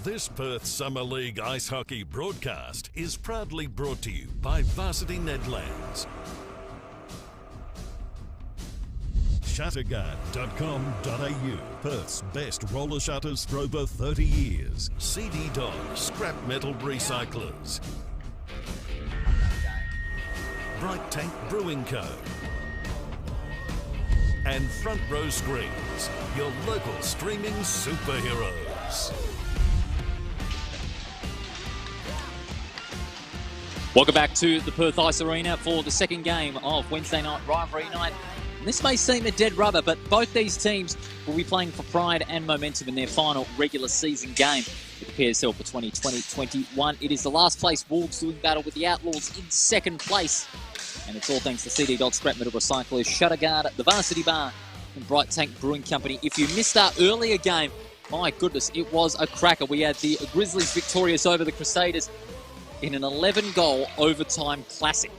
This Perth Summer League Ice Hockey broadcast is proudly brought to you by Varsity Nedlands. Shutterguard.com.au, Perth's best roller shutters for over 30 years. CD Dog, scrap metal recyclers. Bright Tank Brewing Co. And Front Row Screens, your local streaming superheroes. Welcome back to the Perth Ice Arena for the second game of Wednesday night rivalry night. And this may seem a dead rubber, but both these teams will be playing for pride and momentum in their final regular season game with the PSL for 2020-21. It is the last place Wolves doing battle with the Outlaws in second place. And it's all thanks to CD Dog Scrap Metal Recyclers, Shutterguard, the Varsity Bar, and Bright Tank Brewing Company. If you missed our earlier game, my goodness, it was a cracker. We had the Grizzlies victorious over the Crusaders in an 11-goal overtime classic.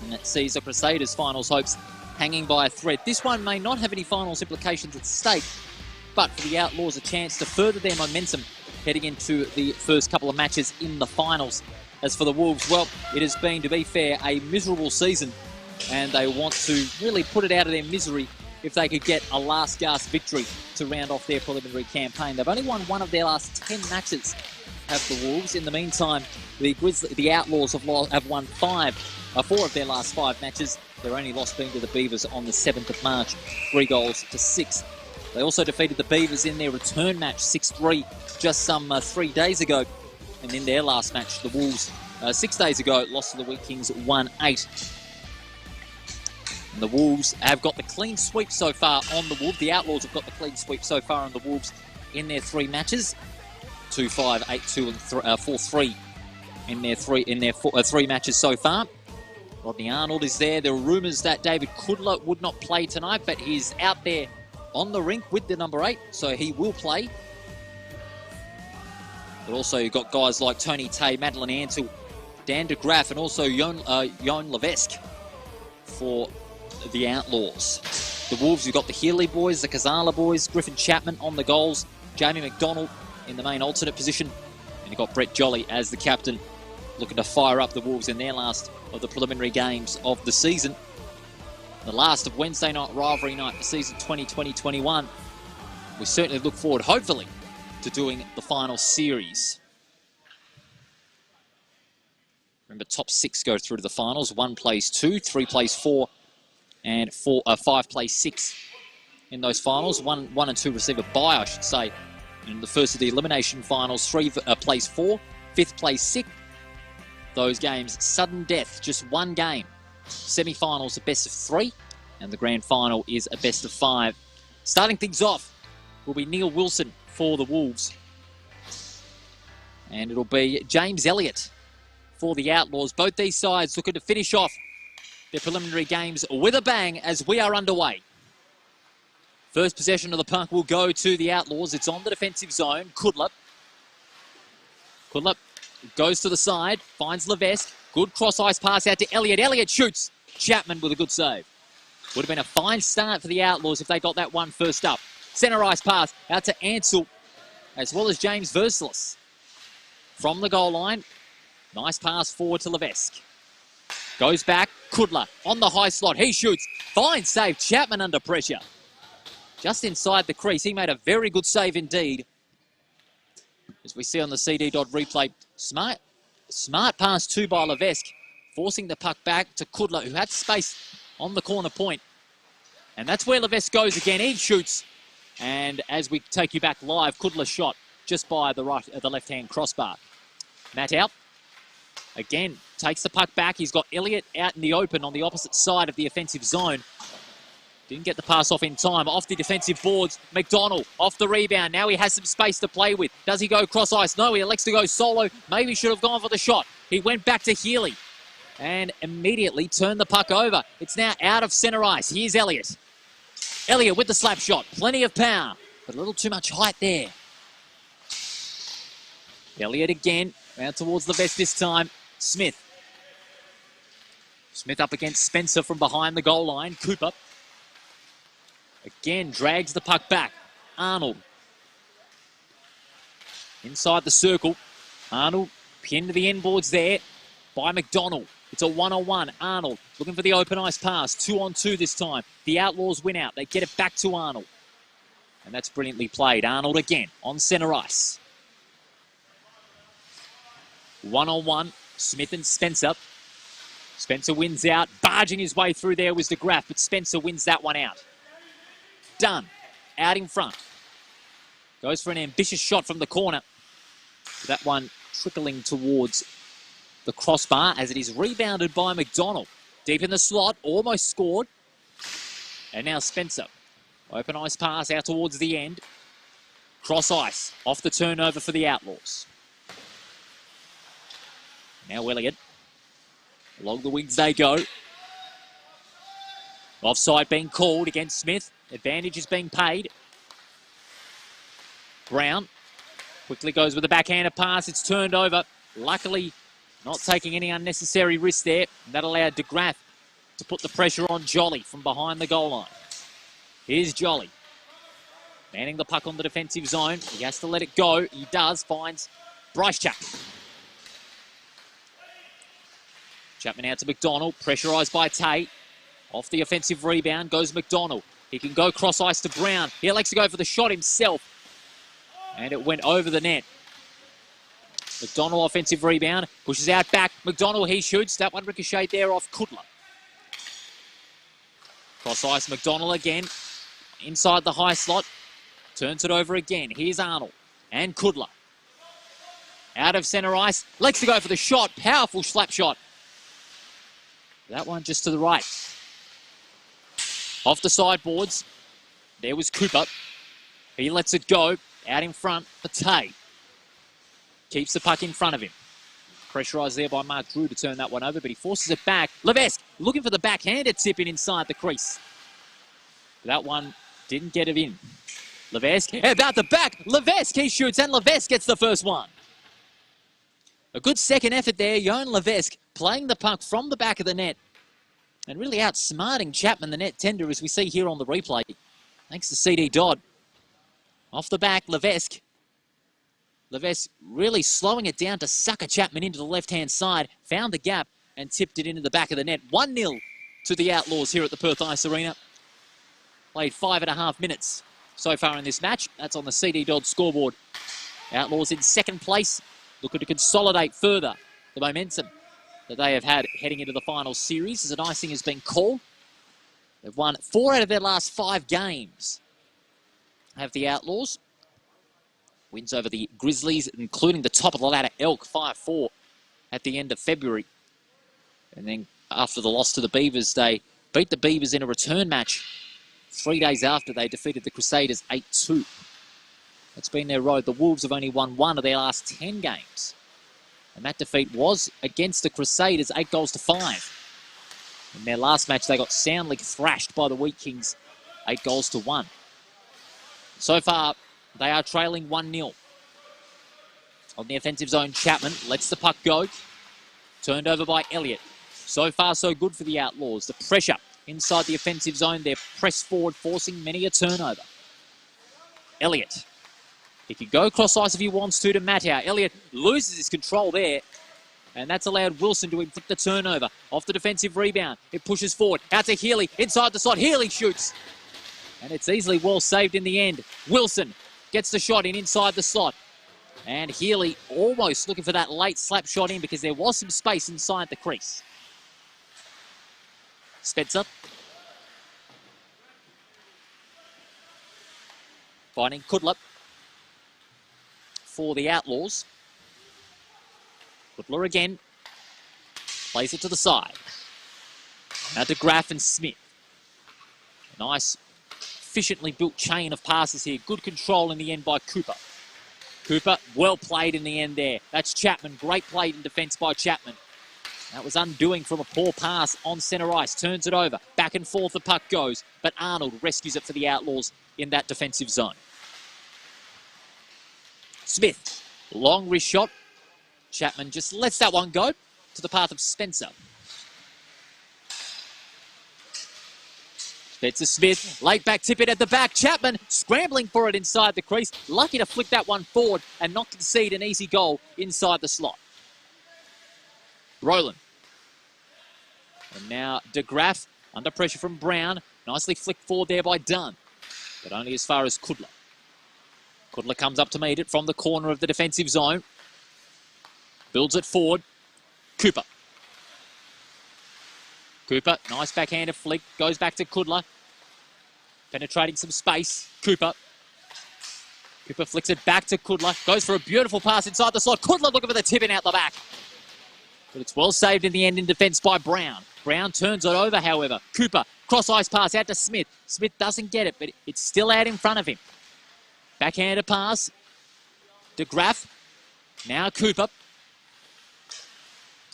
And that sees the Crusaders' finals hopes hanging by a thread. This one may not have any finals implications at stake, but for the Outlaws, a chance to further their momentum heading into the first couple of matches in the finals. As for the Wolves, well, it has been, to be fair, a miserable season, and they want to really put it out of their misery if they could get a last-gasp victory to round off their preliminary campaign. They've only won one of their last 10 matches, have the Wolves. In the meantime, the Outlaws have won 4 of their last 5 matches. Their only loss being to the Beavers on the 7th of March, 3-6. They also defeated the Beavers in their return match, 6-3, just some 3 days ago. And in their last match, the Wolves, 6 days ago, lost to the Wheat Kings 1-8. And the Wolves have got the clean sweep so far on the Wolves. The Outlaws have got the clean sweep so far on the Wolves in their 3 matches. 2-5, 8-2, and 4-3 in their 3 matches so far. Rodney Arnold is there. There are rumours that David Kudler would not play tonight, but he's out there on the rink with the number 8, so he will play. But also you've got guys like Tony Tay, Madeline Ansell, Dan de Graaf, and also Jon Levesque for the Outlaws. The Wolves, you've got the Healy boys, the Kazala boys, Griffin Chapman on the goals, Jamie McDonald in the main alternate position, and you've got Brett Jolly as the captain, looking to fire up the Wolves in their last of the preliminary games of the season. The last of Wednesday night rivalry night for season 2020-21. We certainly look forward, hopefully, to doing the final series. Remember, top 6 go through to the finals. 1 plays 2, 3 plays 4, and 5 plays 6 in those finals. 1 and 2 receive a bye, I should say. In the first of the elimination finals, 3 plays 4, 5th plays 6. Those games, sudden death, just 1 game. Semi-finals, a best of 3, and the grand final is a best of 5. Starting things off will be Neil Wilson for the Wolves. And it'll be James Elliott for the Outlaws. Both these sides looking to finish off their preliminary games with a bang as we are underway. First possession of the puck will go to the Outlaws. It's on the defensive zone. Kudler goes to the side, finds Levesque. Good cross-ice pass out to Elliott. Elliott shoots. Chapman with a good save. Would have been a fine start for the Outlaws if they got that one first up. Centre ice pass out to Ansell, as well as James Versalis. From the goal line, nice pass forward to Levesque. Goes back, Kudler on the high slot. He shoots. Fine save. Chapman under pressure. Just inside the crease. He made a very good save indeed. As we see on the CD Dodd replay, smart pass too by Levesque, forcing the puck back to Kudler, who had space on the corner point. And that's where Levesque goes again. He shoots. And as we take you back live, Kudler shot just by the left-hand crossbar. Matt out. Again, takes the puck back. He's got Elliott out in the open on the opposite side of the offensive zone. Didn't get the pass off in time. Off the defensive boards, McDonald off the rebound. Now he has some space to play with. Does he go cross ice? No, he elects to go solo. Maybe should have gone for the shot. He went back to Healy and immediately turned the puck over. It's now out of centre ice. Here's Elliott. Elliott with the slap shot. Plenty of power, but a little too much height there. Elliott again, out towards the vest this time. Smith up against Spencer from behind the goal line. Cooper again drags the puck back. Arnold Inside the circle. Arnold pinned to the end boards there by McDonald. It's a one-on-one. Arnold looking for the open ice pass. 2-on-2 this time. The Outlaws win out. They get it back to Arnold. And that's brilliantly played. Arnold again on centre ice. One-on-one. Smith and Spencer. Spencer wins out. Barging his way through there was DeGraff, but Spencer wins that one out. Dunn out in front. Goes for an ambitious shot from the corner. That one trickling towards the crossbar as it is rebounded by McDonald. Deep in the slot, almost scored. And now Spencer. Open ice pass out towards the end. Cross ice, off the turnover for the Outlaws. Now Elliott. Along the wings they go. Offside being called against Smith. Advantage is being paid. Brown quickly goes with a backhanded pass. It's turned over. Luckily, not taking any unnecessary risk there. And that allowed DeGraff to put the pressure on Jolly from behind the goal line. Here's Jolly. Manning the puck on the defensive zone. He has to let it go. He does. Finds Bryce Chapman. Chapman out to McDonald. Pressurised by Tate. Off the offensive rebound goes McDonald. He can go cross ice to Brown. He elects to go for the shot himself. And it went over the net. McDonald offensive rebound. Pushes out back. McDonald, he shoots. That one ricocheted there off Kudler. Cross ice McDonald again. Inside the high slot. Turns it over again. Here's Arnold. And Kudler. Out of centre ice. Elects to go for the shot. Powerful slap shot. That one just to the right. Off the sideboards. There was Cooper. He lets it go. Out in front for Tay. Keeps the puck in front of him. Pressurised there by Mark Drew to turn that one over, but he forces it back. Levesque looking for the backhanded tip in inside the crease. That one didn't get it in. Levesque about the back. Levesque, he shoots, and Levesque gets the first one. A good second effort there. Johan Levesque playing the puck from the back of the net and really outsmarting Chapman, the net tender, as we see here on the replay. Thanks to CD Dodd. Off the back, Levesque. Levesque really slowing it down to sucker Chapman into the left-hand side. Found the gap and tipped it into the back of the net. 1-0 to the Outlaws here at the Perth Ice Arena. Played 5.5 minutes so far in this match. That's on the CD Dodd scoreboard. Outlaws in second place, looking to consolidate further the momentum that they have had heading into the final series as an icing has been called. They've won 4 out of their last 5 games. Have the Outlaws. Wins over the Grizzlies, including the top of the ladder Elk 5-4 at the end of February. And then after the loss to the Beavers, they beat the Beavers in a return match 3 days after they defeated the Crusaders 8-2. That's been their road. The Wolves have only won 1 of their last 10 games. And that defeat was against the Crusaders, 8-5. In their last match, they got soundly thrashed by the Wheat Kings, 8-1. So far, they are trailing 1-0. On the offensive zone, Chapman lets the puck go. Turned over by Elliott. So far, so good for the Outlaws. The pressure inside the offensive zone. They're pressed forward, forcing many a turnover. Elliott. He can go cross ice if he wants to Matau. Elliott loses his control there. And that's allowed Wilson to inflict the turnover. Off the defensive rebound. It pushes forward. Out to Healy. Inside the slot. Healy shoots. And it's easily well saved in the end. Wilson gets the shot in inside the slot. And Healy almost looking for that late slap shot in because there was some space inside the crease. Spencer. Finding Kudler for the Outlaws. Kudler again. Plays it to the side. Now to Graff and Smith. Nice, efficiently built chain of passes here. Good control in the end by Cooper. Cooper, well played in the end there. That's Chapman. Great play in defence by Chapman. That was undoing from a poor pass on centre ice. Turns it over. Back and forth the puck goes. But Arnold rescues it for the Outlaws in that defensive zone. Smith, long wrist shot. Chapman just lets that one go to the path of Spencer. Spencer-Smith, late back tip it at the back. Chapman scrambling for it inside the crease. Lucky to flick that one forward and not concede an easy goal inside the slot. Rowland. And now De Graaf under pressure from Brown. Nicely flicked forward there by Dunn, but only as far as Kudla. Kudla comes up to meet it from the corner of the defensive zone. Builds it forward. Cooper. Cooper, nice backhanded flick. Goes back to Kudla. Penetrating some space. Cooper. Cooper flicks it back to Kudla. Goes for a beautiful pass inside the slot. Kudla looking for the tip in out the back. But it's well saved in the end in defence by Brown. Brown turns it over, however. Cooper, cross-ice pass out to Smith. Smith doesn't get it, but it's still out in front of him. Backhanded pass. De Graaf. Now Cooper.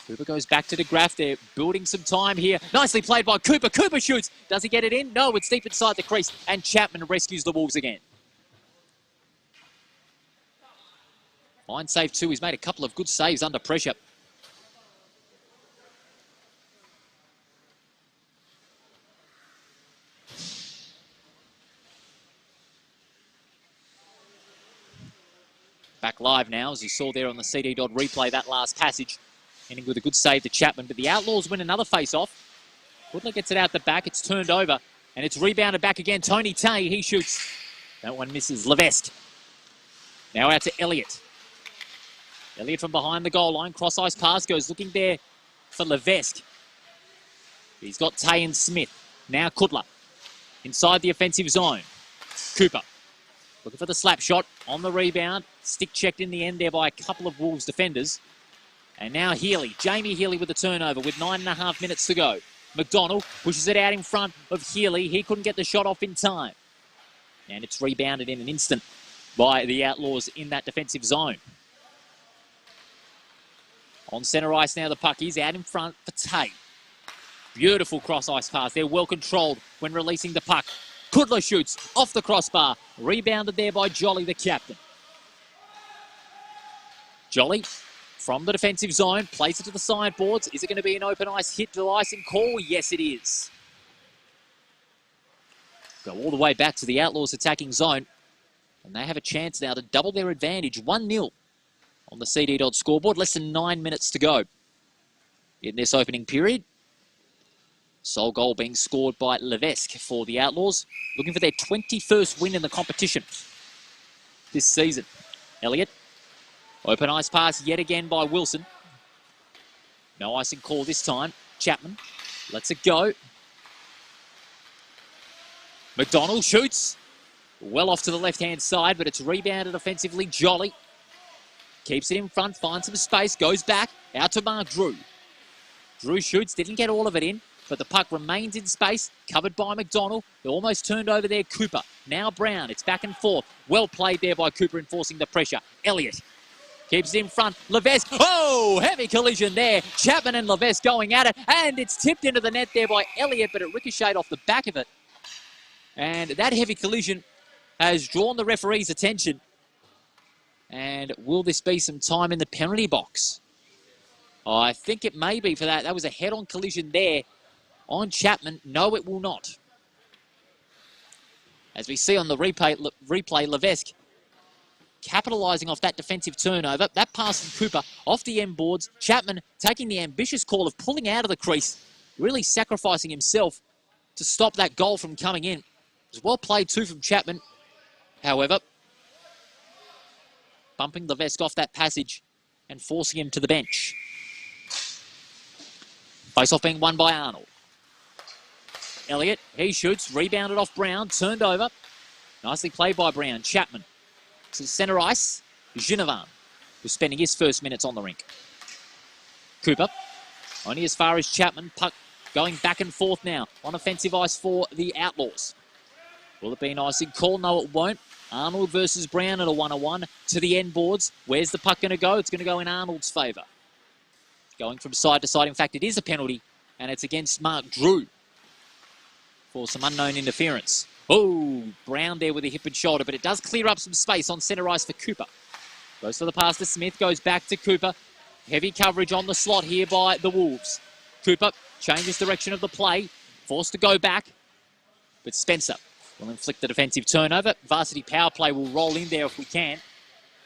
Cooper goes back to De Graaf. They're building some time here. Nicely played by Cooper. Cooper shoots. Does he get it in? No, it's deep inside the crease. And Chapman rescues the Wolves again. Fine save too. He's made a couple of good saves under pressure. Back live now, as you saw there on the CD Dodd replay, that last passage. Ending with a good save to Chapman, but the Outlaws win another face-off. Woodler gets it out the back, it's turned over, and it's rebounded back again. Tony Tay, he shoots. That one misses. Levesque. Now out to Elliott. Elliott from behind the goal line, cross-ice pass, goes looking there for Levesque. He's got Tay and Smith. Now Kudla. Inside the offensive zone. Cooper. Looking for the slap shot on the rebound. Stick checked in the end there by a couple of Wolves defenders. And now Healy, Jamie Healy with the turnover with 9.5 minutes to go. McDonald pushes it out in front of Healy. He couldn't get the shot off in time. And it's rebounded in an instant by the Outlaws in that defensive zone. On centre ice now, the puck is out in front for Tate. Beautiful cross-ice pass. They're well controlled when releasing the puck. Kudla shoots off the crossbar. Rebounded there by Jolly, the captain. Jolly from the defensive zone, plays it to the sideboards. Is it going to be an open ice hit to the icing call? Yes, it is. Go all the way back to the Outlaws attacking zone. And they have a chance now to double their advantage. 1-0 on the CD Dodd scoreboard. Less than 9 minutes to go in this opening period. Sole goal being scored by Levesque for the Outlaws. Looking for their 21st win in the competition this season. Elliott. Open ice pass yet again by Wilson. No icing call this time. Chapman lets it go. McDonald shoots. Well off to the left-hand side, but it's rebounded offensively. Jolly keeps it in front, finds some space, goes back, out to Mark Drew. Drew shoots, didn't get all of it in, but the puck remains in space, covered by McDonald. They almost turned over there, Cooper. Now Brown, it's back and forth. Well played there by Cooper, enforcing the pressure. Elliott keeps it in front. Levesque. Oh, heavy collision there. Chapman and Levesque going at it. And it's tipped into the net there by Elliott, but it ricocheted off the back of it. And that heavy collision has drawn the referee's attention. And will this be some time in the penalty box? Oh, I think it may be for that. That was a head-on collision there on Chapman. No, it will not. As we see on the replay, Levesque capitalising off that defensive turnover. That pass from Cooper off the end boards. Chapman taking the ambitious call of pulling out of the crease, really sacrificing himself to stop that goal from coming in. It was well played too from Chapman. However, bumping Levesque off that passage and forcing him to the bench. Face-off being won by Arnold. Elliott, he shoots, rebounded off Brown, turned over. Nicely played by Brown. Chapman to centre ice. Ginevin was spending his first minutes on the rink. Cooper, only as far as Chapman. Puck going back and forth now on offensive ice for the Outlaws. Will it be an icing call? No, it won't. Arnold versus Brown at a 1-on-1 to the end boards. Where's the puck going to go? It's going to go in Arnold's favour. Going from side to side. In fact, it is a penalty, and it's against Mark Drew for some unknown interference. Oh, Brown there with a hip and shoulder, but it does clear up some space on centre ice for Cooper. Goes for the pass to Smith, goes back to Cooper. Heavy coverage on the slot here by the Wolves. Cooper changes direction of the play, forced to go back. but Spencer will inflict the defensive turnover. Varsity power play will roll in there if we can.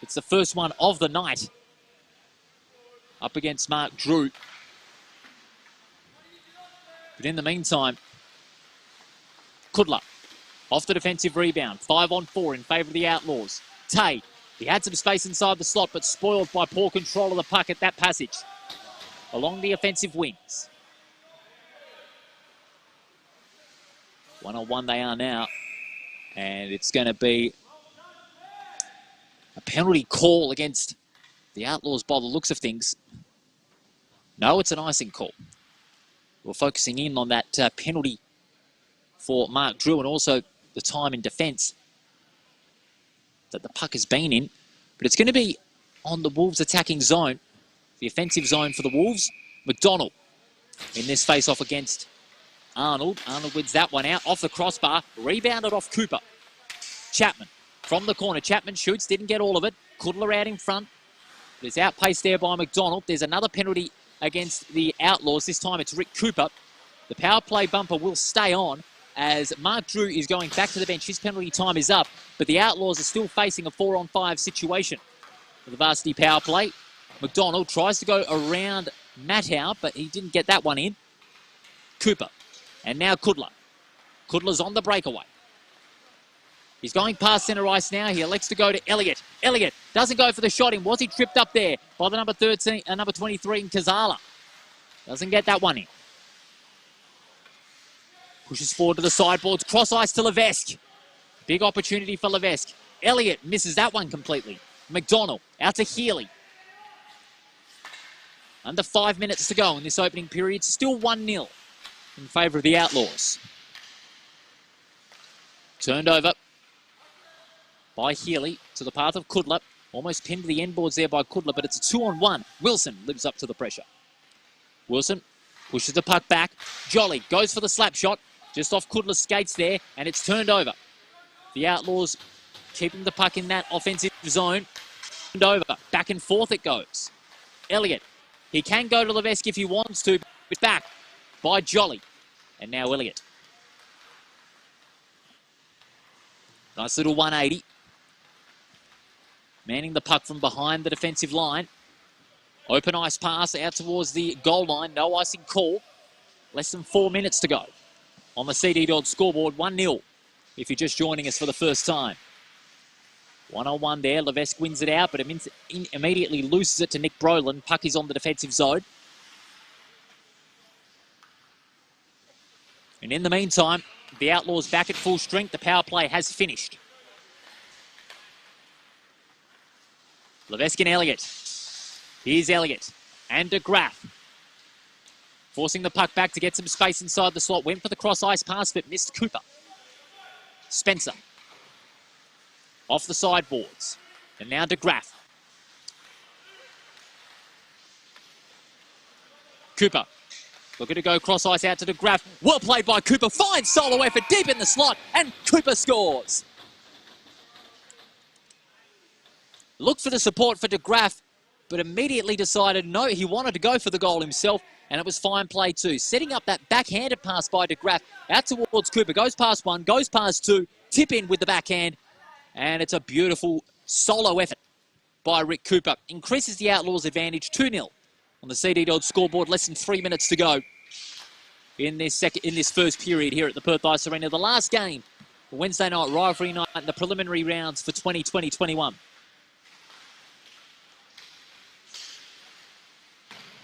It's the first one of the night. Up against Mark Drew. But in the meantime, Kudla off the defensive rebound. 5-on-4 in favour of the Outlaws. Tay, he had some space inside the slot, but spoiled by poor control of the puck at that passage. Along the offensive wings. 1-on-1 they are now. And it's going to be a penalty call against the Outlaws by the looks of things. No, it's an icing call. We're focusing in on that penalty for Mark Drew and also the time in defence that the puck has been in. But it's going to be on the Wolves attacking zone, the offensive zone for the Wolves. McDonald in this face-off against Arnold. Arnold wins that one out off the crossbar. Rebounded off Cooper. Chapman from the corner. Chapman shoots, didn't get all of it. Kudla out in front. But it's outpaced there by McDonald. There's another penalty against the Outlaws. This time it's Rick Cooper. The power play bumper will stay on as Mark Drew is going back to the bench. His penalty time is up, but the Outlaws are still facing a 4-on-5 situation for the varsity power play. McDonald tries to go around Mattow, but he didn't get that one in. Cooper. And now Kudla. Kudla's on the breakaway. He's going past centre ice now. He elects to go to Elliott. Elliott doesn't go for the shot in. Was he tripped up there by the number 23 in Kazala? Doesn't get that one in. Pushes forward to the sideboards. Cross ice to Levesque. Big opportunity for Levesque. Elliott misses that one completely. McDonald out to Healy. Under 5 minutes to go in this opening period. Still 1-0 in favour of the Outlaws. Turned over by Healy to the path of Kudla. Almost pinned to the end boards there by Kudla, but it's a 2-on-1. Wilson lives up to the pressure. Wilson pushes the puck back. Jolly goes for the slap shot. Just off Kudla's skates there, and it's turned over. The Outlaws keeping the puck in that offensive zone. Turned over. Back and forth it goes. Elliott. He can go to Levesque if he wants to, but back by Jolly. And now Elliott. Nice little 180. Manning the puck from behind the defensive line. Open ice pass out towards the goal line. No icing call. Less than 4 minutes to go on the CD Dodd scoreboard. 1-0 if you're just joining us for the first time. 1-on-1 there. Levesque wins it out, but immediately loses it to Nick Brolin. Puck is on the defensive zone. And in the meantime, the Outlaws back at full strength. The power play has finished. Levesque and Elliott. Here's Elliott and de Graaf. Forcing the puck back to get some space inside the slot. Went for the cross ice pass, but missed Cooper. Spencer. Off the sideboards. And now de Graaf. Cooper. Looking to go cross ice out to de Graaf. Well played by Cooper. Fine solo effort deep in the slot. And Cooper scores. Looked for the support for de Graaf, but immediately decided no, he wanted to go for the goal himself, and it was fine play too. Setting up that backhanded pass by de Graaf out towards Cooper. Goes past one, goes past two, tip in with the backhand, and it's a beautiful solo effort by Rick Cooper. Increases the Outlaws' advantage 2-0 on the CD Dodd scoreboard. Less than 3 minutes to go in this first period here at the Perth Ice Arena. The last game, the Wednesday night rivalry night, and the preliminary rounds for 2020-21.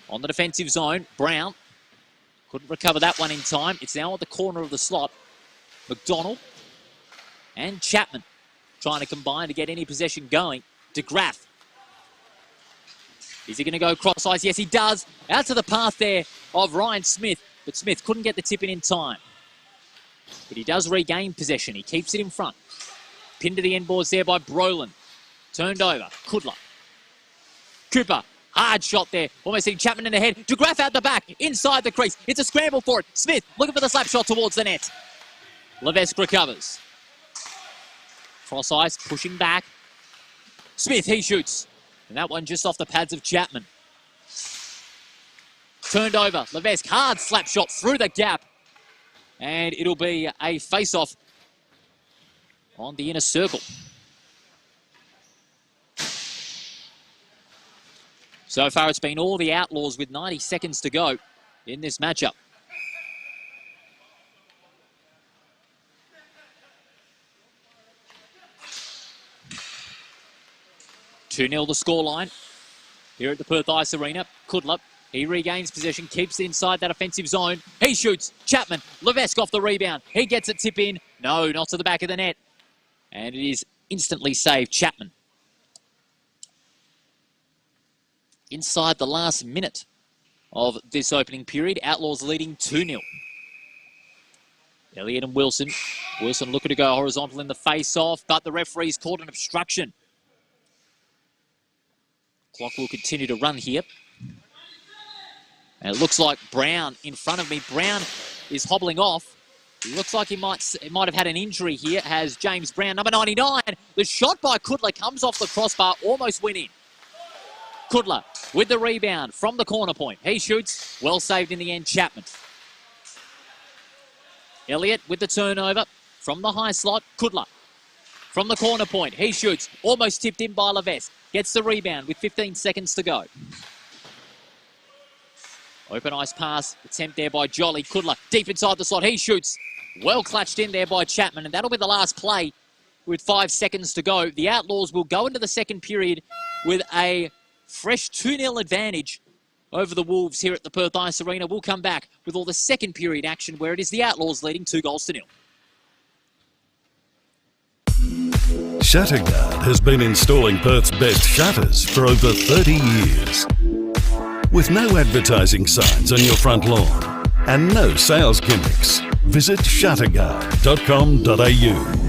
On the defensive zone, Brown couldn't recover that one in time. It's now at the corner of the slot. McDonald and Chapman trying to combine to get any possession going. De Graaf. Is he going to go cross ice? Yes, he does. Out to the path there of Ryan Smith, but Smith couldn't get the tip in time. But he does regain possession. He keeps it in front. Pinned to the end boards there by Brolin. Turned over. Kudla. Cooper. Hard shot there. Almost hitting Chapman in the head. De Graaf out the back. Inside the crease. It's a scramble for it. Smith looking for the slap shot towards the net. Levesque recovers. Cross ice. Pushing back. Smith, he shoots. And that one just off the pads of Chapman. Turned over. Levesque. Hard slap shot through the gap. And it'll be a face-off on the inner circle. So far, it's been all the Outlaws with 90 seconds to go in this matchup. Two 2-0 the scoreline here at the Perth Ice Arena. Kudla, he regains possession, keeps it inside that offensive zone. He shoots. Chapman, Levesque off the rebound. He gets a tip in. No, not to the back of the net. And it is instantly saved. Chapman. Inside the last minute of this opening period, Outlaws leading 2-0. Elliott and Wilson. Wilson looking to go horizontal in the face-off, but the referee's called an obstruction. Clock will continue to run here. And it looks like Brown in front of me. Brown is hobbling off. It looks like he might have had an injury here, has James Brown, number 99. The shot by Kudla comes off the crossbar, almost went in. Kudla with the rebound from the corner point. He shoots. Well saved in the end, Chapman. Elliott with the turnover from the high slot. Kudla from the corner point. He shoots. Almost tipped in by Levesque. Gets the rebound with 15 seconds to go. Open ice pass. Attempt there by Jolly. Kudla deep inside the slot. He shoots. Well clutched in there by Chapman. And that'll be the last play with 5 seconds to go. The Outlaws will go into the second period with a fresh 2-0 advantage over the Wolves here at the Perth Ice Arena. We'll come back with all the second period action where it is the Outlaws leading 2-0. Shutterguard has been installing Perth's best shutters for over 30 years. With no advertising signs on your front lawn and no sales gimmicks, visit shutterguard.com.au.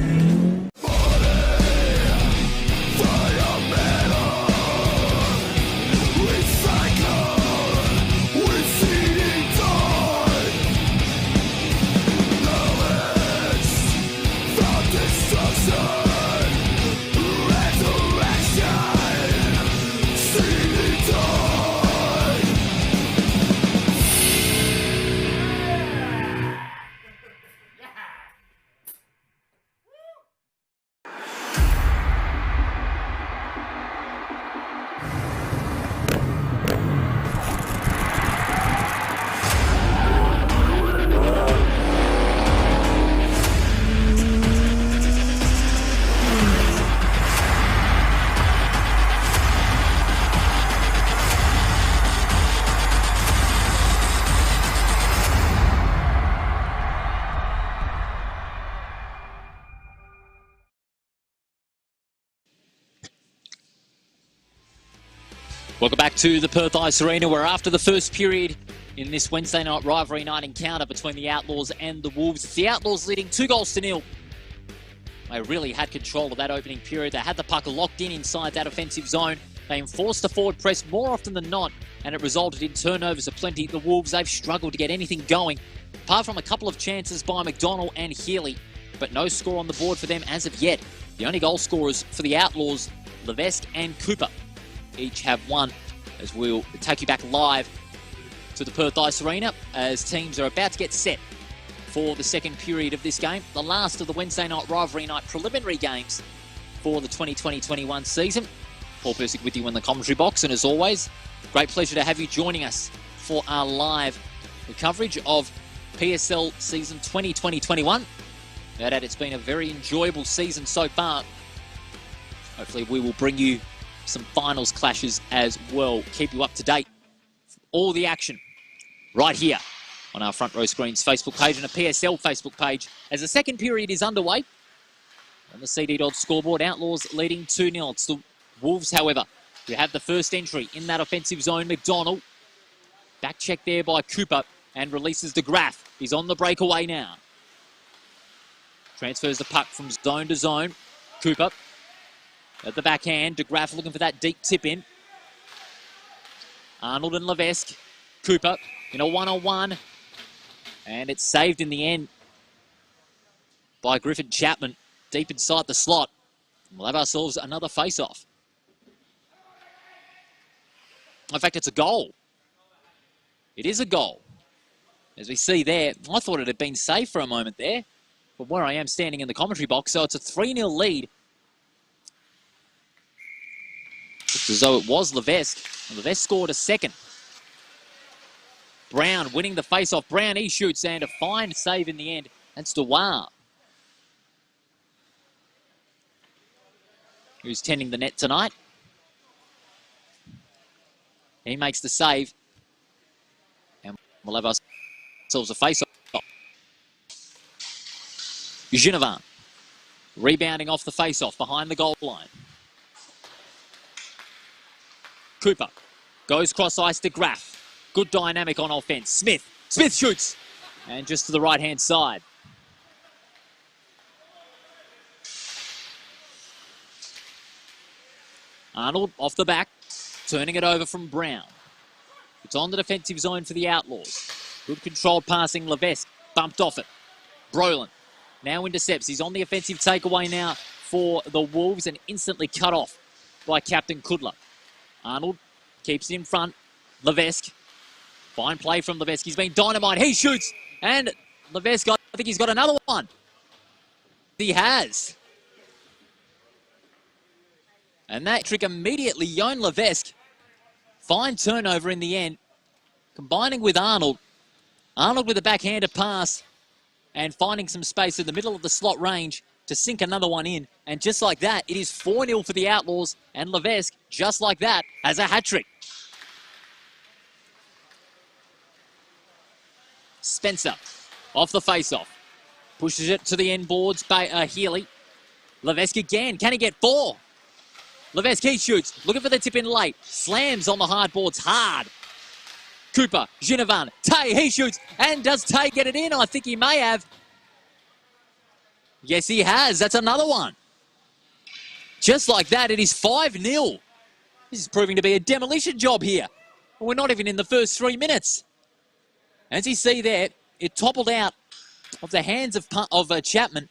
Welcome back to the Perth Ice Arena, where after the first period in this Wednesday night rivalry night encounter between the Outlaws and the Wolves, it's the Outlaws leading 2-0. They really had control of that opening period. They had the puck locked in inside that offensive zone. They enforced the forward press more often than not, and it resulted in turnovers aplenty. The Wolves, they've struggled to get anything going, apart from a couple of chances by McDonald and Healy, but no score on the board for them as of yet. The only goal scorers for the Outlaws, Levesque and Cooper, each have one, as we'll take you back live to the Perth Ice Arena as teams are about to get set for the second period of this game, the last of the Wednesday night rivalry night preliminary games for the 2020-21 season. Paul Persick with you in the commentary box, and as always, great pleasure to have you joining us for our live coverage of PSL season 2020-21. No doubt it's been a very enjoyable season so far. Hopefully we will bring you some finals clashes as well. Keep you up to date. All the action right here on our Front Row Screens Facebook page and a PSL Facebook page as the second period is underway. On the CD Dodds scoreboard, Outlaws leading 2-0. It's the Wolves, however, who have the first entry in that offensive zone. McDonald, back check there by Cooper, and releases de Graaf. He's on the breakaway now. Transfers the puck from zone to zone. Cooper at the backhand. De Graaf looking for that deep tip in. Arnold and Levesque. Cooper in a one-on-one. And it's saved in the end by Griffin Chapman deep inside the slot. We'll have ourselves another face-off. In fact, it's a goal. It is a goal. As we see there, I thought it had been safe for a moment there, from where I am standing in the commentary box. So it's a 3-0 lead. Looks as though it was Levesque. And Levesque scored a second. Brown winning the face-off. Brown, he shoots, and a fine save in the end. That's Dewar, who's tending the net tonight. He makes the save. And we'll have ourselves a face-off. Ginevin rebounding off the face-off behind the goal line. Cooper goes cross-ice to Graff. Good dynamic on offense. Smith shoots. And just to the right-hand side. Arnold off the back. Turning it over from Brown. It's on the defensive zone for the Outlaws. Good controlled passing. Levesque bumped off it. Brolin now intercepts. He's on the offensive takeaway now for the Wolves and instantly cut off by Captain Kudler. Arnold keeps it in front. Levesque. Fine play from Levesque. He's been dynamite. He shoots. And Levesque, I think he's got another one. He has. And that trick immediately, Jon Levesque. Fine turnover in the end. Combining with Arnold. Arnold with a backhanded pass. And finding some space in the middle of the slot range to sink another one in. And just like that, it is 4-0 for the Outlaws. And Levesque, just like that, has a hat-trick. Spencer, off the face-off. Pushes it to the end boards by Healy. Levesque again. Can he get 4? Levesque, he shoots. Looking for the tip in late. Slams on the hard boards hard. Cooper, Ginevin, Tay, he shoots. And does Tay get it in? I think he may have. Yes, he has. That's another one. Just like that, it is 5-0. This is proving to be a demolition job here. We're not even in the first 3 minutes. As you see there, it toppled out of the hands of Chapman.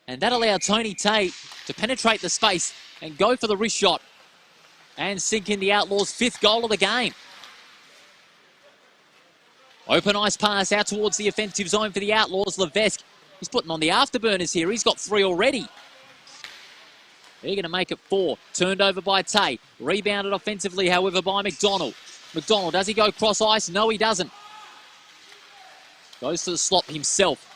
And that allowed Tony Tay to penetrate the space and go for the wrist shot and sink in the Outlaws' 5th goal of the game. Open ice pass out towards the offensive zone for the Outlaws. Levesque, he's putting on the afterburners here. He's got 3 already. They're going to make it 4. Turned over by Tay. Rebounded offensively, however, by McDonald. McDonald, does he go cross ice? No, he doesn't. Goes to the slot himself.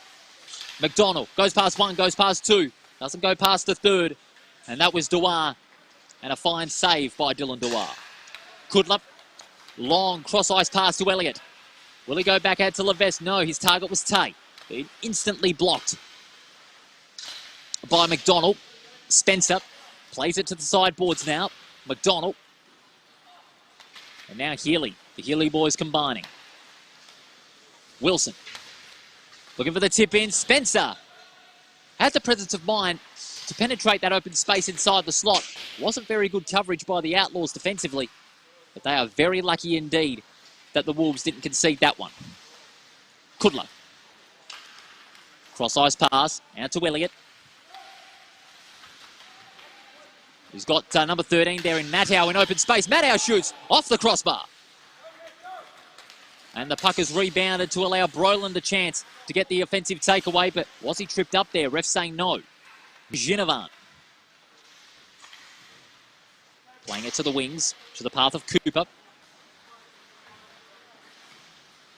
McDonald goes past 1, goes past 2. Doesn't go past the 3rd. And that was Dewar. And a fine save by Dylan Dewar. Kudler. Long cross-ice pass to Elliott. Will he go back out to Levesque? No, his target was Tay. It instantly blocked by McDonald. Spencer plays it to the sideboards now. McDonald. And now Healy. The Healy boys combining. Wilson. Looking for the tip in. Spencer had the presence of mind to penetrate that open space inside the slot. Wasn't very good coverage by the Outlaws defensively, but they are very lucky indeed that the Wolves didn't concede that one. Kudler. Cross-ice pass out to Elliott. He's got number 13 there in Mattow in open space. Mattow shoots off the crossbar. And the puck is rebounded to allow Brolin the chance to get the offensive takeaway, but was he tripped up there? Ref saying no. Ginevin. Playing it to the wings, to the path of Cooper.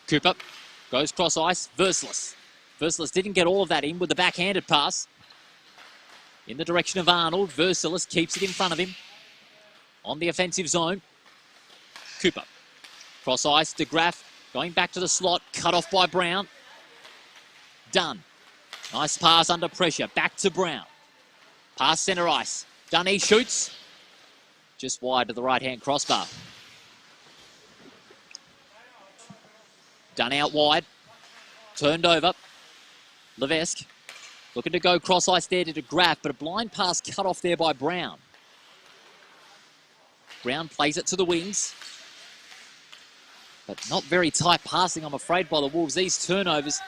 Cooper goes cross ice. Verslis. Verslis didn't get all of that in with the backhanded pass. In the direction of Arnold. Verslis keeps it in front of him. On the offensive zone. Cooper. Cross ice to Graff. Going back to the slot. Cut off by Brown. Dunn. Nice pass under pressure. Back to Brown. Pass centre ice. Dunn, he shoots. Just wide to the right-hand crossbar. Dunn out wide. Turned over. Levesque. Looking to go cross-ice there to Graff, but a blind pass cut off there by Brown. Brown plays it to the wings. But not very tight passing, I'm afraid, by the Wolves. These turnovers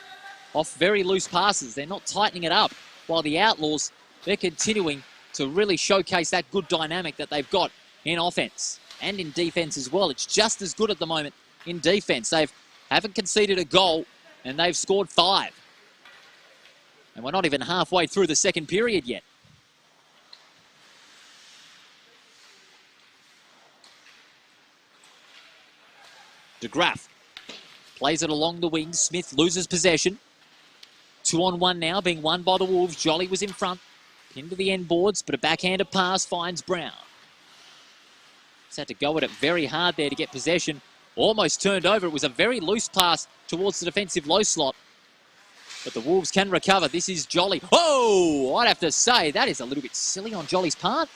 off very loose passes. They're not tightening it up. While the Outlaws, they're continuing to really showcase that good dynamic that they've got in offense and in defense as well. It's just as good at the moment in defense. They haven't conceded a goal and they've scored 5. And we're not even halfway through the second period yet. De Graaf plays it along the wing. Smith loses possession. 2-on-1 now, being won by the Wolves. Jolly was in front. Pinned to the end boards, but a backhanded pass finds Brown. He's had to go at it very hard there to get possession. Almost turned over. It was a very loose pass towards the defensive low slot. But the Wolves can recover. This is Jolly. Oh, I'd have to say that is a little bit silly on Jolly's part.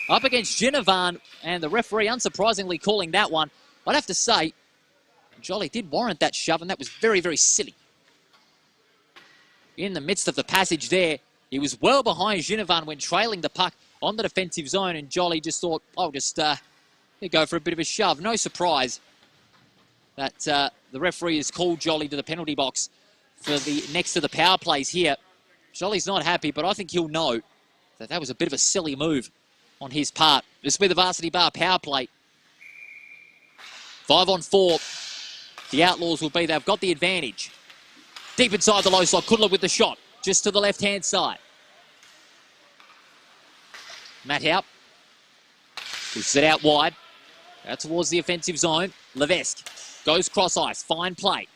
Up against Ginnivan, and the referee unsurprisingly calling that one. I'd have to say Jolly did warrant that shove, and that was very, very silly. In the midst of the passage there, he was well behind Ginnivan when trailing the puck on the defensive zone, and Jolly just thought, I'll just go for a bit of a shove. No surprise that the referee has called Jolly to the penalty box for the next to the power plays here. Jolly's not happy, but I think he'll know that that was a bit of a silly move on his part. This will be the Varsity Bar power play. 5-on-4. The Outlaws will be, they've got the advantage. Deep inside the low slot, Kudla with the shot, just to the left-hand side. Matt Haupt pushes it out wide, out towards the offensive zone. Levesque goes cross-ice, fine play.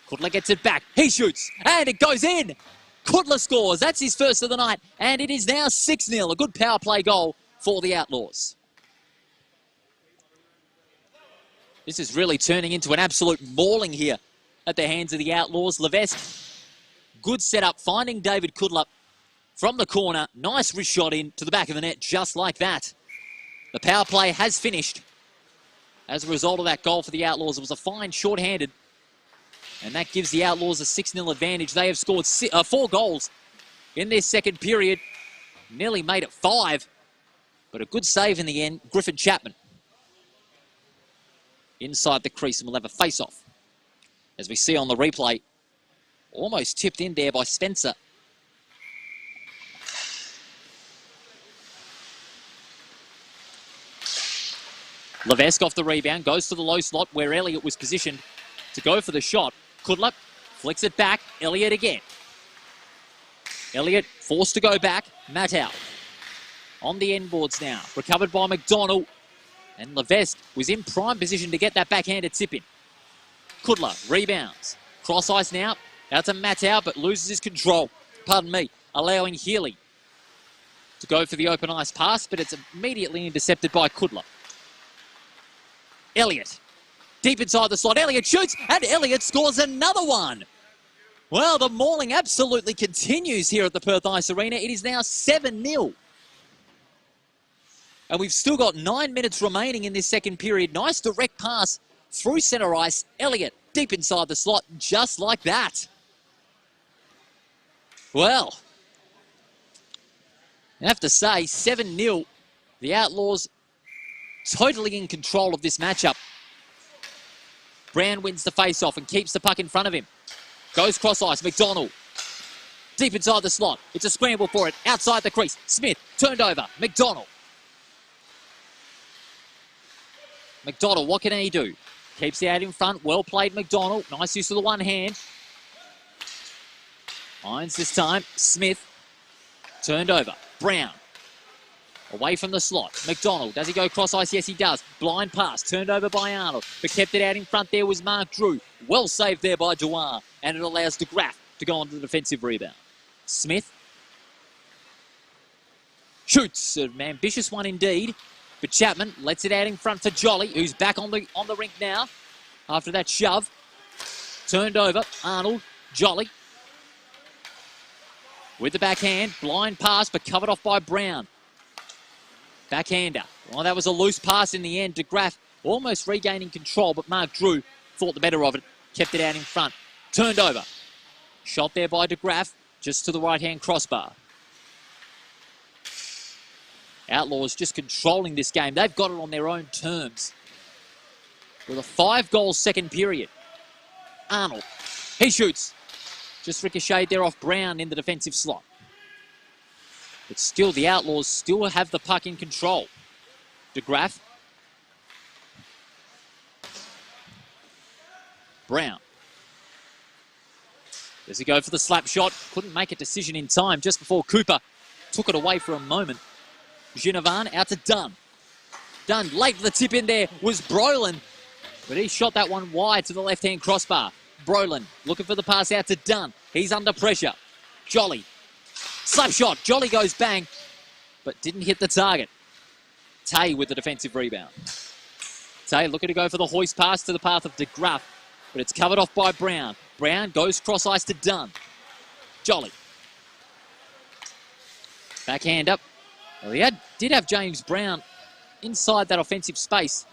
Kudla gets it back, he shoots, and it goes in! Kudla scores, that's his first of the night, and it is now 6-0, a good power play goal for the Outlaws. This is really turning into an absolute mauling here at the hands of the Outlaws. Levesque, good setup, finding David Kudla from the corner. Nice wrist shot in to the back of the net, just like that. The power play has finished. As a result of that goal for the Outlaws, it was a fine short-handed, and that gives the Outlaws a 6-0 advantage. They have scored 4 goals in their second period. Nearly made it 5, but a good save in the end. Griffin Chapman inside the crease, and we'll have a face-off. As we see on the replay, almost tipped in there by Spencer. Levesque off the rebound, goes to the low slot where Elliott was positioned to go for the shot. Kudla flicks it back, Elliott again. Elliott forced to go back, Matt Haupt on the end boards now, recovered by McDonald. And Levesque was in prime position to get that backhanded tip in. Kudla rebounds. Cross ice now. Out to Matt Haupt, but loses his control. Pardon me. Allowing Healy to go for the open ice pass, but it's immediately intercepted by Kudla. Elliott. Deep inside the slot. Elliott shoots, and Elliott scores another one. Well, the mauling absolutely continues here at the Perth Ice Arena. It is now 7-0. And we've still got 9 minutes remaining in this second period. Nice direct pass through centre ice. Elliott deep inside the slot, just like that. Well, I have to say, 7-0. The Outlaws totally in control of this matchup. Brown wins the face-off and keeps the puck in front of him. Goes cross-ice, McDonald. Deep inside the slot. It's a scramble for it. Outside the crease. Smith turned over. McDonald. McDonald, what can he do? Keeps it out in front. Well played, McDonald. Nice use of the one hand. Irons this time. Smith. Turned over. Brown. Away from the slot. McDonald. Does he go cross-ice? Yes, he does. Blind pass. Turned over by Arnold. But kept it out in front there was Mark Drew. Well saved there by Dewar. And it allows De Graaf to go on to the defensive rebound. Smith. Shoots. An ambitious one indeed. But Chapman lets it out in front for Jolly, who's back on the rink now after that shove. Turned over. Arnold. Jolly. With the backhand. Blind pass, but covered off by Brown. Backhander. Well, that was a loose pass in the end. De Graaf almost regaining control, but Mark Drew thought the better of it. Kept it out in front. Turned over. Shot there by De Graaf, just to the right-hand crossbar. Outlaws just controlling this game. They've got it on their own terms. With a 5-goal second period. Arnold. He shoots. Just ricocheted there off Brown in the defensive slot. But still, the Outlaws still have the puck in control. De Graaf. Brown. Does he go for the slap shot? Couldn't make a decision in time just before Cooper took it away for a moment. Ginnivan out to Dunn. Dunn late for the tip in there was Brolin, but he shot that one wide to the left-hand crossbar. Brolin looking for the pass out to Dunn. He's under pressure. Jolly. Slap shot. Jolly goes bang, but didn't hit the target. Tay with the defensive rebound. Tay looking to go for the hoist pass to the path of DeGraff, but it's covered off by Brown. Brown goes cross ice to Dunn. Jolly. Backhand up. Well, he did have James Brown inside that offensive space.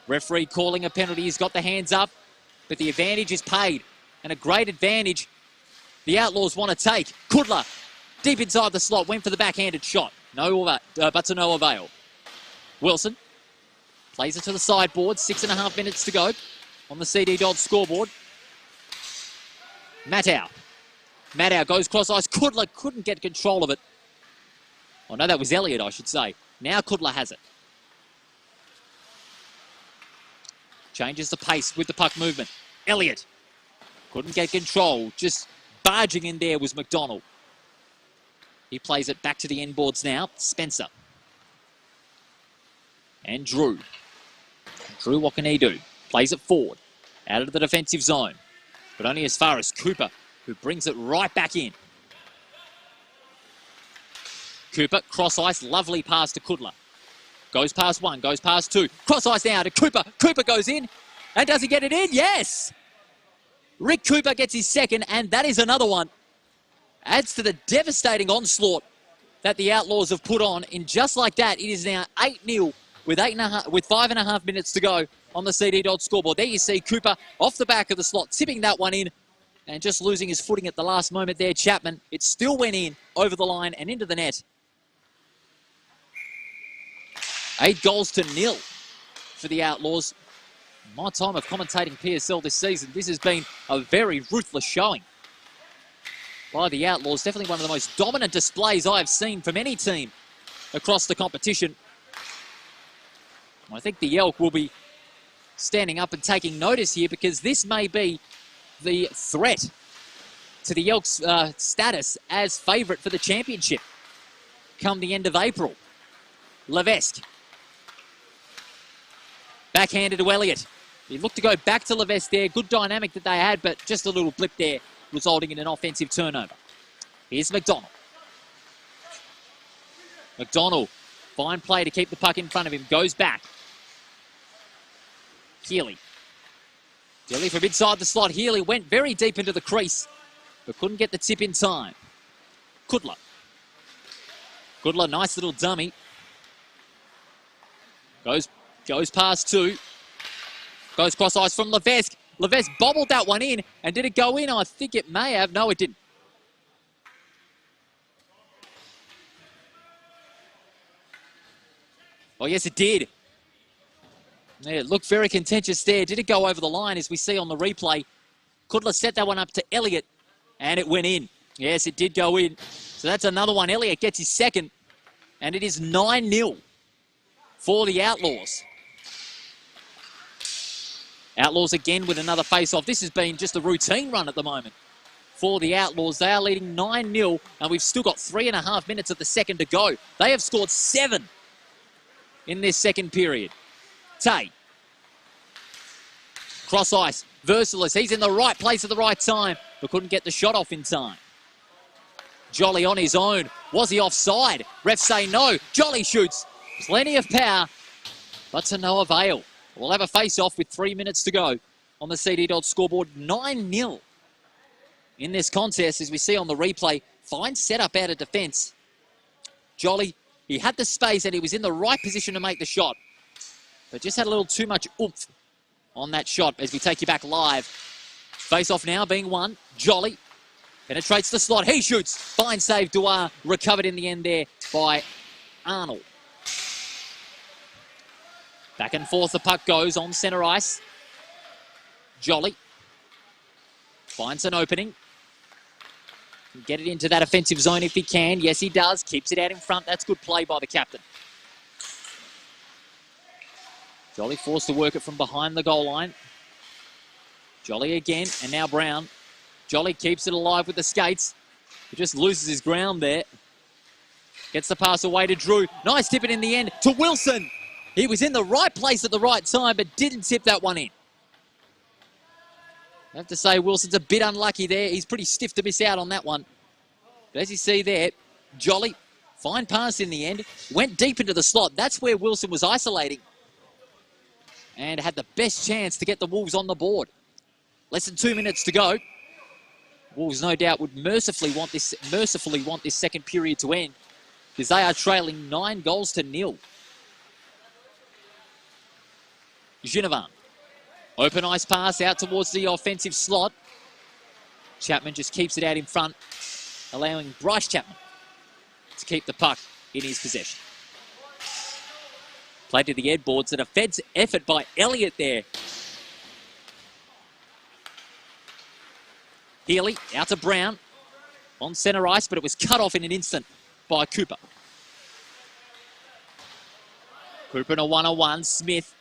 Referee calling a penalty. He's got the hands up, but the advantage is paid. And a great advantage the Outlaws want to take. Kudla, deep inside the slot, went for the backhanded shot. But to no avail. Wilson plays it to the sideboard. 6.5 minutes to go on the CD Dodd scoreboard. Mattow goes cross ice. Kudla couldn't get control of it. Oh, no, that was Elliott, I should say. Now Kudla has it. Changes the pace with the puck movement. Elliott couldn't get control. Just barging in there was McDonald. He plays it back to the end boards now. Spencer. And Drew. Drew, what can he do? Plays it forward. Out of the defensive zone. But only as far as Cooper, who brings it right back in. Cooper, cross ice, lovely pass to Kudla. Goes past one, goes past two. Cross ice now to Cooper. Cooper goes in. And does he get it in? Yes! Rick Cooper gets his second, and that is another one. Adds to the devastating onslaught that the Outlaws have put on. In just like that, it is now 8-0 with 5.5 minutes to go on the CD Dodd scoreboard. There you see Cooper off the back of the slot, tipping that one in and just losing his footing at the last moment there, Chapman. It still went in over the line and into the net. 8-0 for the Outlaws. My time of commentating PSL this season, this has been a very ruthless showing by the Outlaws. Definitely one of the most dominant displays I've seen from any team across the competition. I think the Elk will be standing up and taking notice here, because this may be the threat to the Elk's status as favourite for the championship come the end of April. Levesque. Backhanded to Elliott. He looked to go back to Levesque there. Good dynamic that they had, but just a little blip there, resulting in an offensive turnover. Here's McDonald. McDonald, fine play to keep the puck in front of him. Goes back. Healy. Healy from inside the slot. Healy went very deep into the crease, but couldn't get the tip in time. Kudla. Kudla, nice little dummy. Goes past two. Goes cross ice from Levesque. Levesque bobbled that one in, and did it go in? I think it may have. No, it didn't. Oh, yes, it did. Yeah, it looked very contentious there. Did it go over the line, as we see on the replay? Kudla set that one up to Elliott, and it went in. Yes, it did go in. So that's another one. Elliott gets his second, and it is 9-0 for the Outlaws. Outlaws again with another face-off. This has been just a routine run at the moment for the Outlaws. They are leading 9-0, and we've still got 3.5 minutes of the second to go. They have scored 7 in this second period. Tay. Cross ice. Versalis. He's in the right place at the right time, but couldn't get the shot off in time. Jolly on his own. Was he offside? Refs say no. Jolly shoots. Plenty of power, but to no avail. We'll have a face-off with 3 minutes to go on the CD Dodd scoreboard. 9-0 in this contest, as we see on the replay. Fine setup out of defence. Jolly, he had the space and he was in the right position to make the shot, but just had a little too much oomph on that shot as we take you back live. Face-off now being won. Jolly penetrates the slot. He shoots. Fine save. Dewar recovered in the end there by Arnold. Back and forth the puck goes on centre ice. Jolly finds an opening. Get it into that offensive zone if he can. Yes, he does. Keeps it out in front. That's good play by the captain. Jolly forced to work it from behind the goal line. Jolly again, and now Brown Jolly keeps it alive with the skates. He just loses his ground there. Gets the pass away to Drew. Nice tip it in the end to Wilson. He was in the right place at the right time, but didn't tip that one in. I have to say, Wilson's a bit unlucky there. He's pretty stiff to miss out on that one. But as you see there, Jolly, fine pass in the end. Went deep into the slot. That's where Wilson was isolating. And had the best chance to get the Wolves on the board. Less than 2 minutes to go. Wolves, no doubt, would mercifully want this second period to end, because they are trailing 9-0. Ginnivan. Open ice pass out towards the offensive slot. Chapman just keeps it out in front, allowing Bryce Chapman to keep the puck in his possession. Played to the headboards, and a Fed's effort by Elliott there. Healy out to Brown on centre ice, but it was cut off in an instant by Cooper. Cooper in a 1-on-1. Smith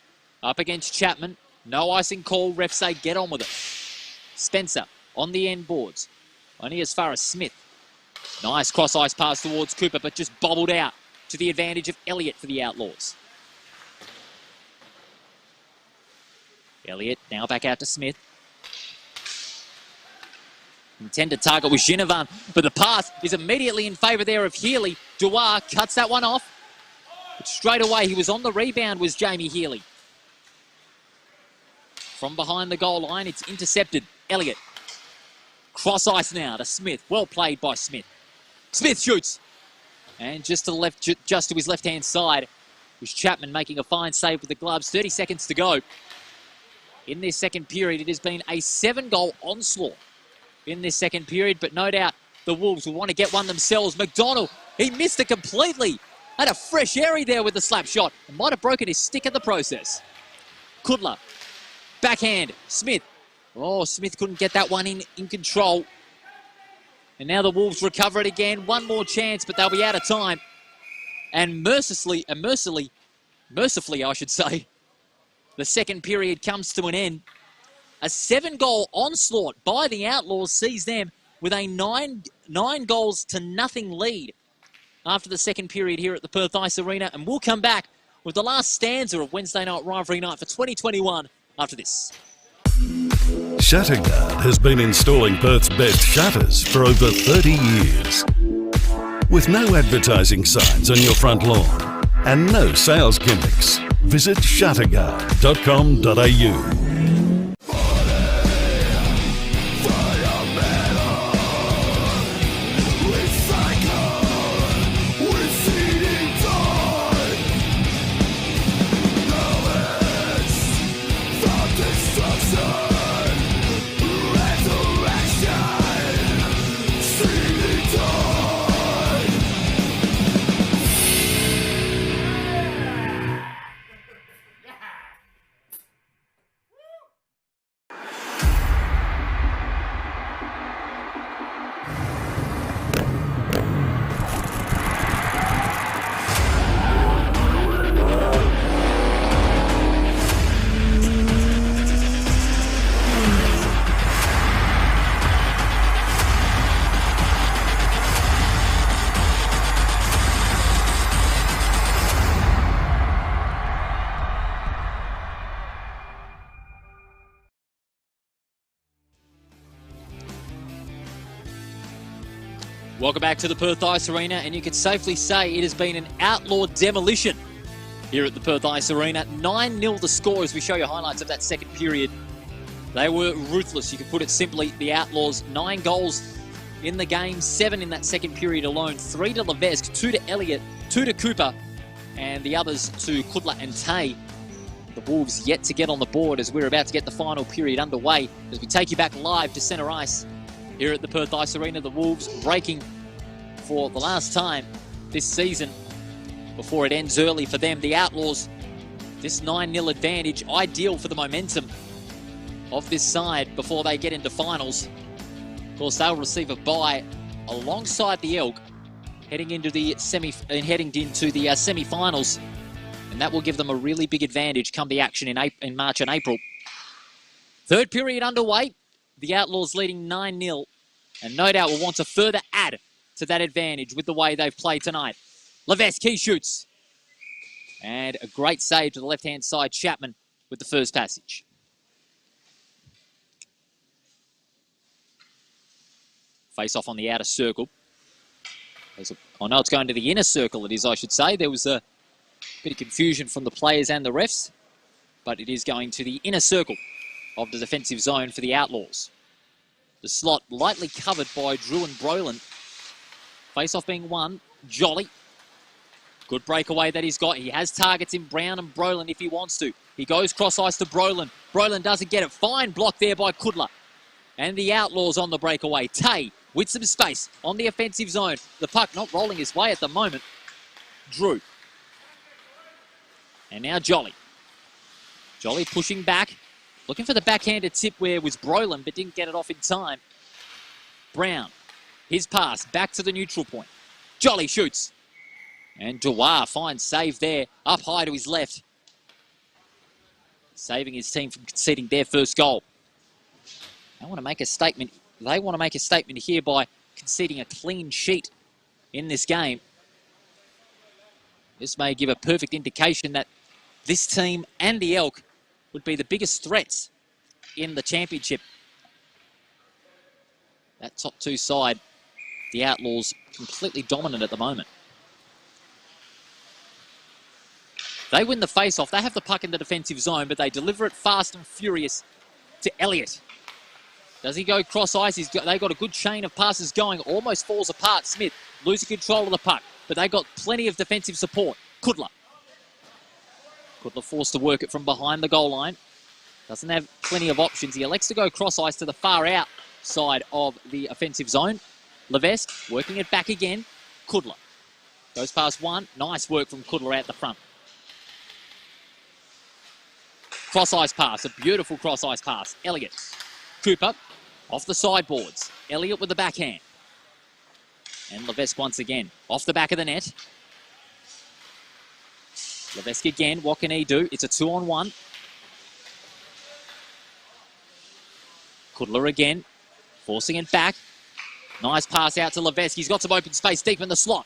up against Chapman. No icing call. Ref say get on with it. Spencer on the end boards. Only as far as Smith. Nice cross-ice pass towards Cooper, but just bobbled out to the advantage of Elliott for the Outlaws. Elliott now back out to Smith. Intended target was Ginnivan, but the pass is immediately in favour there of Healy. Dewar cuts that one off. But straight away, he was on the rebound, was Jamie Healy. From behind the goal line, it's intercepted. Elliott. Cross ice now to Smith. Well played by Smith. Smith shoots. And just to the left, just to his left-hand side was Chapman making a fine save with the gloves. 30 seconds to go. In this second period, it has been a 7-goal onslaught in this second period, but no doubt the Wolves will want to get one themselves. McDonald, he missed it completely. Had a fresh airy there with the slap shot and might have broken his stick in the process. Kudla, backhand, Smith. Oh, Smith couldn't get that one in control. And now the Wolves recover it again. One more chance, but they'll be out of time. And mercifully, I should say, the second period comes to an end. A 7-goal onslaught by the Outlaws sees them with a 9-0 lead after the second period here at the Perth Ice Arena. And we'll come back with the last stanza of Wednesday Night Rivalry Night for 2021 after this. Shatterguard has been installing Perth's best shutters for over 30 years. With no advertising signs on your front lawn and no sales gimmicks, visit shatterguard.com.au. Welcome back to the Perth Ice Arena, and you could safely say it has been an outlaw demolition here at the Perth Ice Arena. 9-0 the score as we show you highlights of that second period. They were ruthless, you could put it simply. The Outlaws, 9 goals in the game, 7 in that second period alone. 3 to Levesque, 2 to Elliott, 2 to Cooper, and the others to Kudla and Tay. The Wolves yet to get on the board as we're about to get the final period underway. As we take you back live to centre ice here at the Perth Ice Arena, the Wolves breaking for the last time this season before it ends early for them. The Outlaws, this 9-0 advantage, ideal for the momentum of this side before they get into finals. Of course, they'll receive a bye alongside the Elk heading into the semi-finals, and that will give them a really big advantage come the action in March and April. Third period underway. The Outlaws leading 9-0, and no doubt will want to further add to that advantage with the way they've played tonight. Levesque, he shoots. And a great save to the left-hand side, Chapman, with the first passage. Face off on the outer circle. Oh no, it's going to the inner circle, it is, I should say. There was a bit of confusion from the players and the refs, but it is going to the inner circle of the defensive zone for the Outlaws. The slot lightly covered by Drew and Brolin. Face-off being won. Jolly. Good breakaway that he's got. He has targets in Brown and Brolin if he wants to. He goes cross-ice to Brolin. Brolin doesn't get it. Fine block there by Kudler. And the Outlaws on the breakaway. Tay with some space on the offensive zone. The puck not rolling his way at the moment. Drew. And now Jolly. Jolly pushing back. Looking for the backhanded tip where was Brolin, but didn't get it off in time. Brown. His pass back to the neutral point. Jolly shoots. And Dewar finds save there. Up high to his left. Saving his team from conceding their first goal. They want to make a statement. They want to make a statement here by conceding a clean sheet in this game. This may give a perfect indication that this team and the Elk would be the biggest threats in the championship. That top two side, the Outlaws completely dominant at the moment. They win the face-off. They have the puck in the defensive zone, but they deliver it fast and furious to Elliott. Does he go cross-ice? They got a good chain of passes going. Almost falls apart. Smith losing control of the puck, but they got plenty of defensive support. Kudler. Kudler forced to work it from behind the goal line. Doesn't have plenty of options. He elects to go cross-ice to the far out side of the offensive zone. Levesque working it back again. Kudler goes past one. Nice work from Kudler out the front. Cross-ice pass. A beautiful cross-ice pass. Elliott. Cooper off the sideboards. Elliott with the backhand. And Levesque once again off the back of the net. Levesque again. What can he do? It's a 2-on-1. Kudler again. Forcing it back. Nice pass out to Levesque. He's got some open space deep in the slot.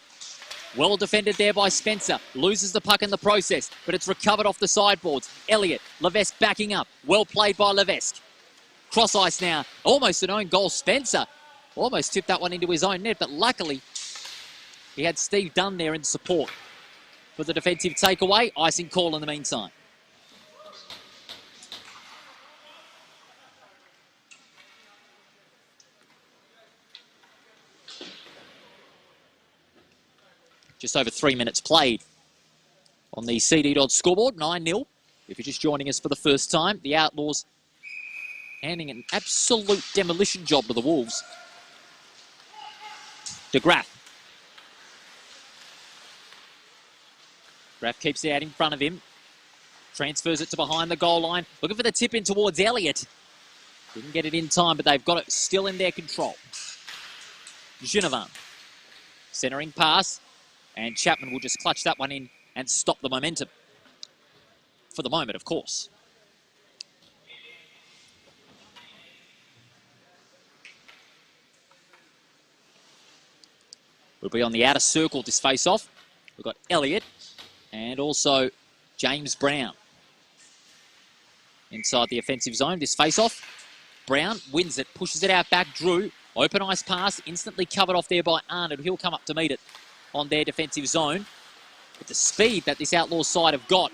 Well defended there by Spencer. Loses the puck in the process, but it's recovered off the sideboards. Elliott. Levesque backing up. Well played by Levesque. Cross ice now. Almost an own goal. Spencer almost tipped that one into his own net, but luckily he had Steve Dunn there in support for the defensive takeaway. Icing call in the meantime. Just over 3 minutes played on the CD Dodd scoreboard, 9-0. If you're just joining us for the first time, the Outlaws handing an absolute demolition job to the Wolves. De Graaf. Graaf keeps it out in front of him. Transfers it to behind the goal line. Looking for the tip in towards Elliott. Didn't get it in time, but they've got it still in their control. Ginevin. Centering pass. And Chapman will just clutch that one in and stop the momentum. For the moment, of course. We'll be on the outer circle this face-off. We've got Elliott and also James Brown. Inside the offensive zone, this face-off. Brown wins it, pushes it out back. Drew, open ice pass, instantly covered off there by Arnold. He'll come up to meet it on their defensive zone. But the speed that this Outlaws side have got,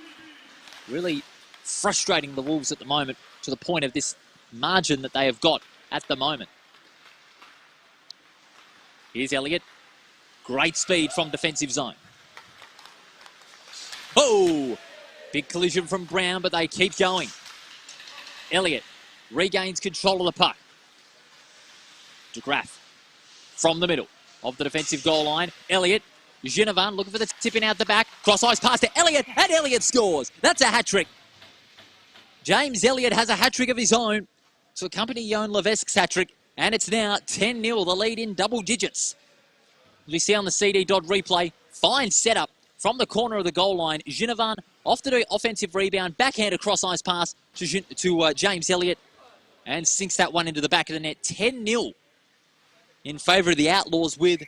really frustrating the Wolves at the moment to the point of this margin that they have got at the moment. Here's Elliott. Great speed from defensive zone. Oh! Big collision from Brown, but they keep going. Elliott regains control of the puck. De Graaf from the middle of the defensive goal line. Elliott, Ginevin looking for the tip in out the back. Cross-ice pass to Elliott, and Elliott scores. That's a hat-trick. James Elliott has a hat-trick of his own to accompany Johan Levesque's hat-trick, and it's now 10-0, the lead in double digits. As we see on the CD Dodd replay, fine setup from the corner of the goal line. Ginevin off to do offensive rebound, backhanded cross-ice pass to James Elliott, and sinks that one into the back of the net. 10-0 in favour of the Outlaws with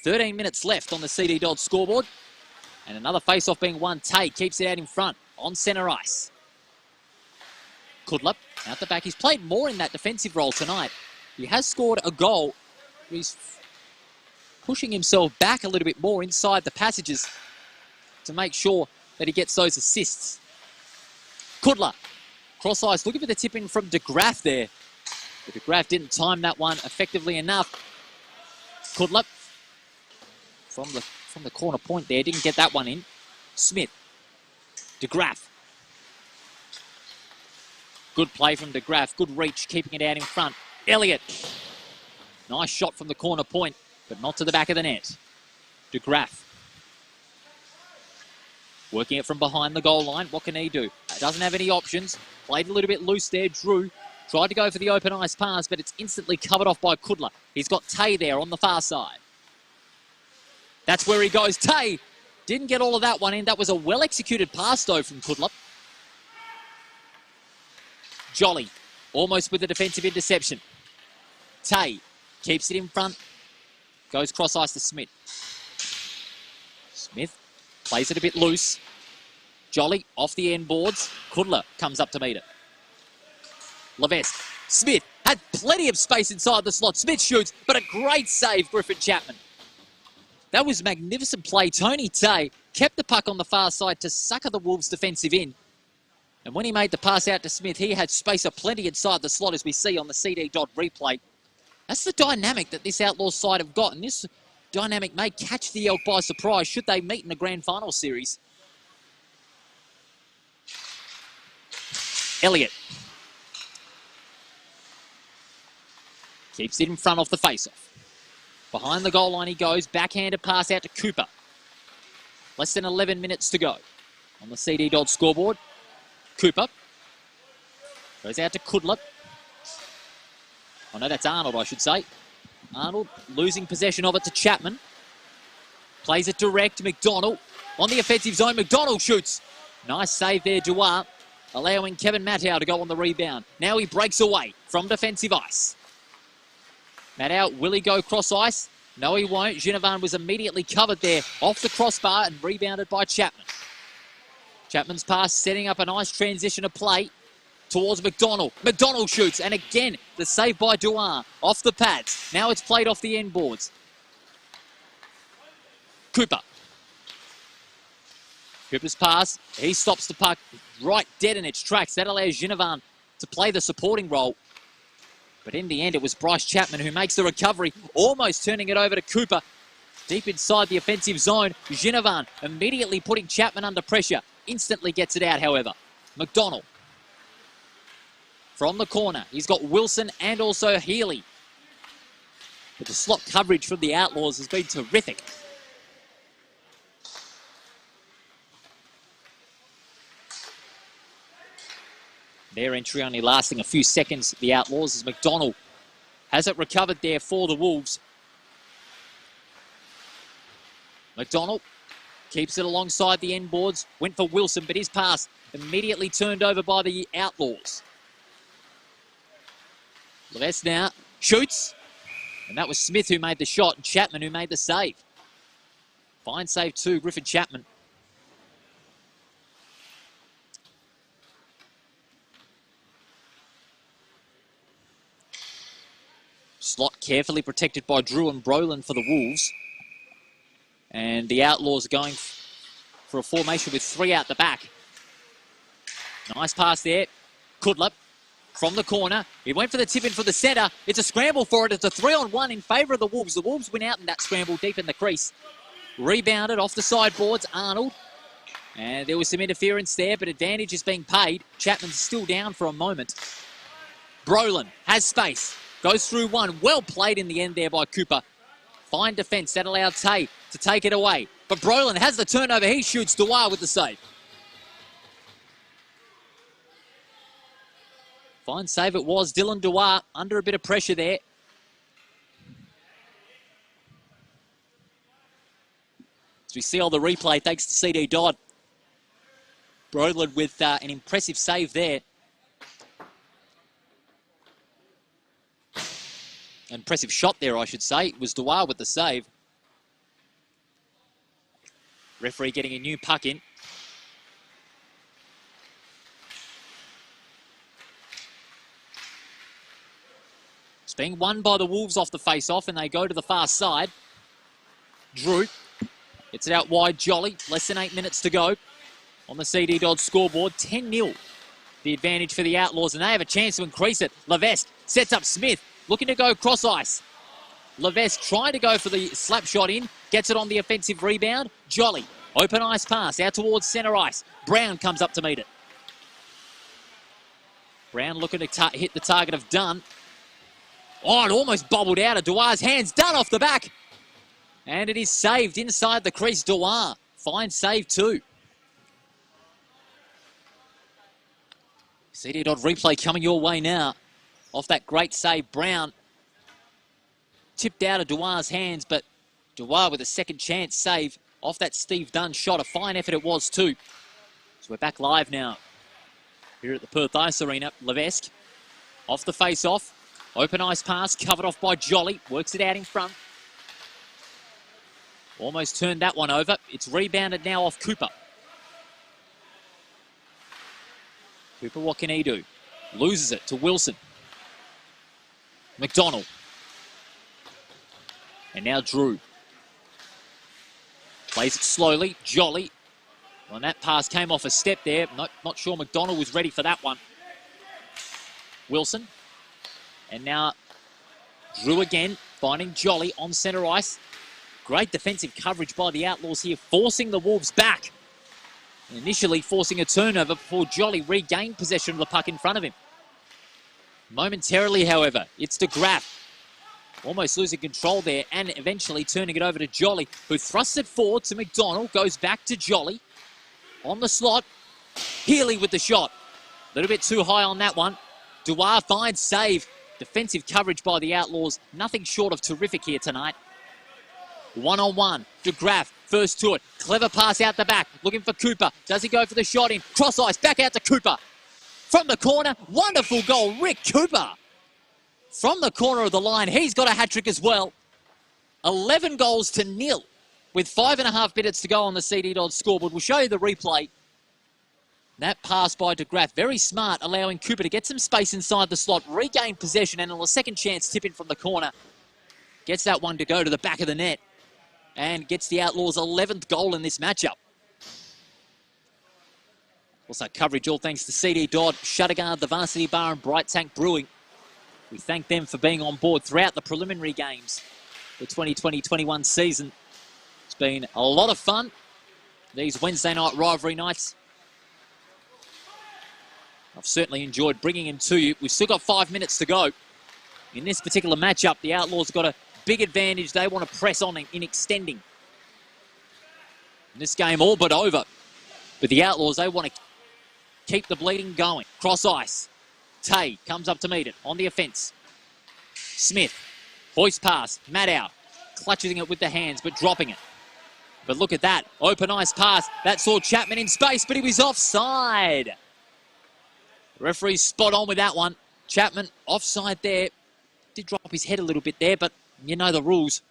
13 minutes left on the CD Dodd scoreboard. And another face-off being won. Tay keeps it out in front on centre ice. Kudlup out the back. He's played more in that defensive role tonight. He has scored a goal. He's pushing himself back a little bit more inside the passages to make sure that he gets those assists. Kudlup, cross ice, looking for the tip in from De Graaf there. But De Graaf didn't time that one effectively enough. Kudlup from the corner point there, didn't get that one in. Smith, De Graaf. Good play from De Graaf, good reach, keeping it out in front. Elliott, nice shot from the corner point, but not to the back of the net. De Graaf, working it from behind the goal line. What can he do? Doesn't have any options. Played a little bit loose there. Drew tried to go for the open ice pass, but it's instantly covered off by Kudler. He's got Tay there on the far side. That's where he goes. Tay didn't get all of that one in. That was a well-executed pass, though, from Kudler. Jolly, almost with a defensive interception. Tay keeps it in front. Goes cross ice to Smith. Smith plays it a bit loose. Jolly off the end boards. Kudler comes up to meet it. Levesque. Smith had plenty of space inside the slot. Smith shoots, but a great save, Griffin Chapman. That was magnificent play. Tony Tay kept the puck on the far side to sucker the Wolves' defensive in. And when he made the pass out to Smith, he had space aplenty inside the slot, as we see on the CD Dodd replay. That's the dynamic that this Outlaws side have got. And this dynamic may catch the Elk by surprise should they meet in the grand final series. Elliott keeps it in front off the face-off. Behind the goal line he goes. Backhanded pass out to Cooper. Less than 11 minutes to go on the CD Dodd scoreboard. Cooper goes out to Kudlup. Oh no, that's Arnold, I should say. Arnold losing possession of it to Chapman. Plays it direct to McDonald. On the offensive zone, McDonald shoots. Nice save there, Duarte, allowing Kevin Mattow to go on the rebound. Now he breaks away from defensive ice. Mattow, will he go cross ice? No, he won't. Ginnivan was immediately covered there off the crossbar and rebounded by Chapman. Chapman's pass setting up a nice transition of play towards McDonald. McDonald shoots, and again, the save by Duarte off the pads. Now it's played off the end boards. Cooper. Cooper's pass, he stops the puck right dead in its tracks. That allows Ginnivan to play the supporting role. But in the end, it was Bryce Chapman who makes the recovery, almost turning it over to Cooper. Deep inside the offensive zone, Ginnivan immediately putting Chapman under pressure. Instantly gets it out, however. McDonald. From the corner, he's got Wilson and also Healy. But the slot coverage from the Outlaws has been terrific. Their entry only lasting a few seconds, the Outlaws, as McDonald has it recovered there for the Wolves. McDonald keeps it alongside the end boards. Went for Wilson, but his pass immediately turned over by the Outlaws. Levesque now shoots. And that was Smith who made the shot and Chapman who made the save. Fine save too, Griffin Chapman. Slot carefully protected by Drew and Brolin for the Wolves. And the Outlaws are going for a formation with three out the back. Nice pass there. Kudlup from the corner. He went for the tip in for the centre. It's a scramble for it. It's a 3-on-1 in favour of the Wolves. The Wolves win out in that scramble deep in the crease. Rebounded off the sideboards, Arnold. And there was some interference there, but advantage is being paid. Chapman's still down for a moment. Brolin has space. Goes through one. Well played in the end there by Cooper. Fine defence. That allowed Tay to take it away. But Brolin has the turnover. He shoots Duarte with the save. Fine save it was. Dylan Duarte under a bit of pressure there. As we see all the replay, thanks to CD Dodd. Brolin with an impressive save there. Impressive shot there, I should say. It was Dewar with the save. Referee getting a new puck in. It's being won by the Wolves off the face-off, and they go to the far side. Drew gets it out wide. Jolly, less than 8 minutes to go on the CD Dodge scoreboard. 10-0, the advantage for the Outlaws, and they have a chance to increase it. Levesque sets up Smith, looking to go cross ice. Levesque trying to go for the slap shot in, gets it on the offensive rebound. Jolly, open ice pass out towards centre ice. Brown comes up to meet it. Brown looking to hit the target of Dunn. Oh, it almost bobbled out of Dewar's hands. Dunn off the back. And it is saved inside the crease. Dewar, fine save too. CD Dodd replay coming your way now. Off that great save, Brown tipped out of Dewar's hands, but Dewar with a second chance save off that Steve Dunn shot. A fine effort it was too. So we're back live now here at the Perth Ice Arena. Levesque off the face-off. Open ice pass, covered off by Jolly. Works it out in front. Almost turned that one over. It's rebounded now off Cooper. Cooper, what can he do? Loses it to Wilson. McDonald. And now Drew. Plays it slowly. Jolly. Well, that pass came off a step there. Not sure McDonald was ready for that one. Wilson. And now Drew again, finding Jolly on centre ice. Great defensive coverage by the Outlaws here, forcing the Wolves back. Initially forcing a turnover before Jolly regained possession of the puck in front of him. Momentarily, however, it's de Graaf. Almost losing control there and eventually turning it over to Jolly, who thrusts it forward to McDonald, goes back to Jolly. On the slot, Healy with the shot. A little bit too high on that one. Dewar finds save. Defensive coverage by the Outlaws. Nothing short of terrific here tonight. One-on-one. De Graaf, first to it. Clever pass out the back. Looking for Cooper. Does he go for the shot in? Cross ice. Back out to Cooper. From the corner. Wonderful goal. Rick Cooper. From the corner of the line. He's got a hat-trick as well. 11 goals to nil. With 5.5 minutes to go on the CD Dodge scoreboard. We'll show you the replay. That pass by de Graaf, very smart, allowing Cooper to get some space inside the slot, regain possession, and on a second chance, tip in from the corner. Gets that one to go to the back of the net and gets the Outlaws' 11th goal in this matchup. Also coverage all thanks to CD Dodd, Shutterguard, the Varsity Bar and Bright Tank Brewing. We thank them for being on board throughout the preliminary games, the 2020-21 season. It's been a lot of fun, these Wednesday night rivalry nights. I've certainly enjoyed bringing him to you. We've still got 5 minutes to go. In this particular matchup, the Outlaws got a big advantage. They want to press on in extending. And this game all but over. But the Outlaws, they want to keep the bleeding going. Cross ice. Tay comes up to meet it on the offence. Smith, hoist pass, Maddow, clutching it with the hands but dropping it. But look at that, open ice pass. That saw Chapman in space, but he was offside. Referee's spot on with that one. Chapman offside there. Did drop his head a little bit there, but you know the rules.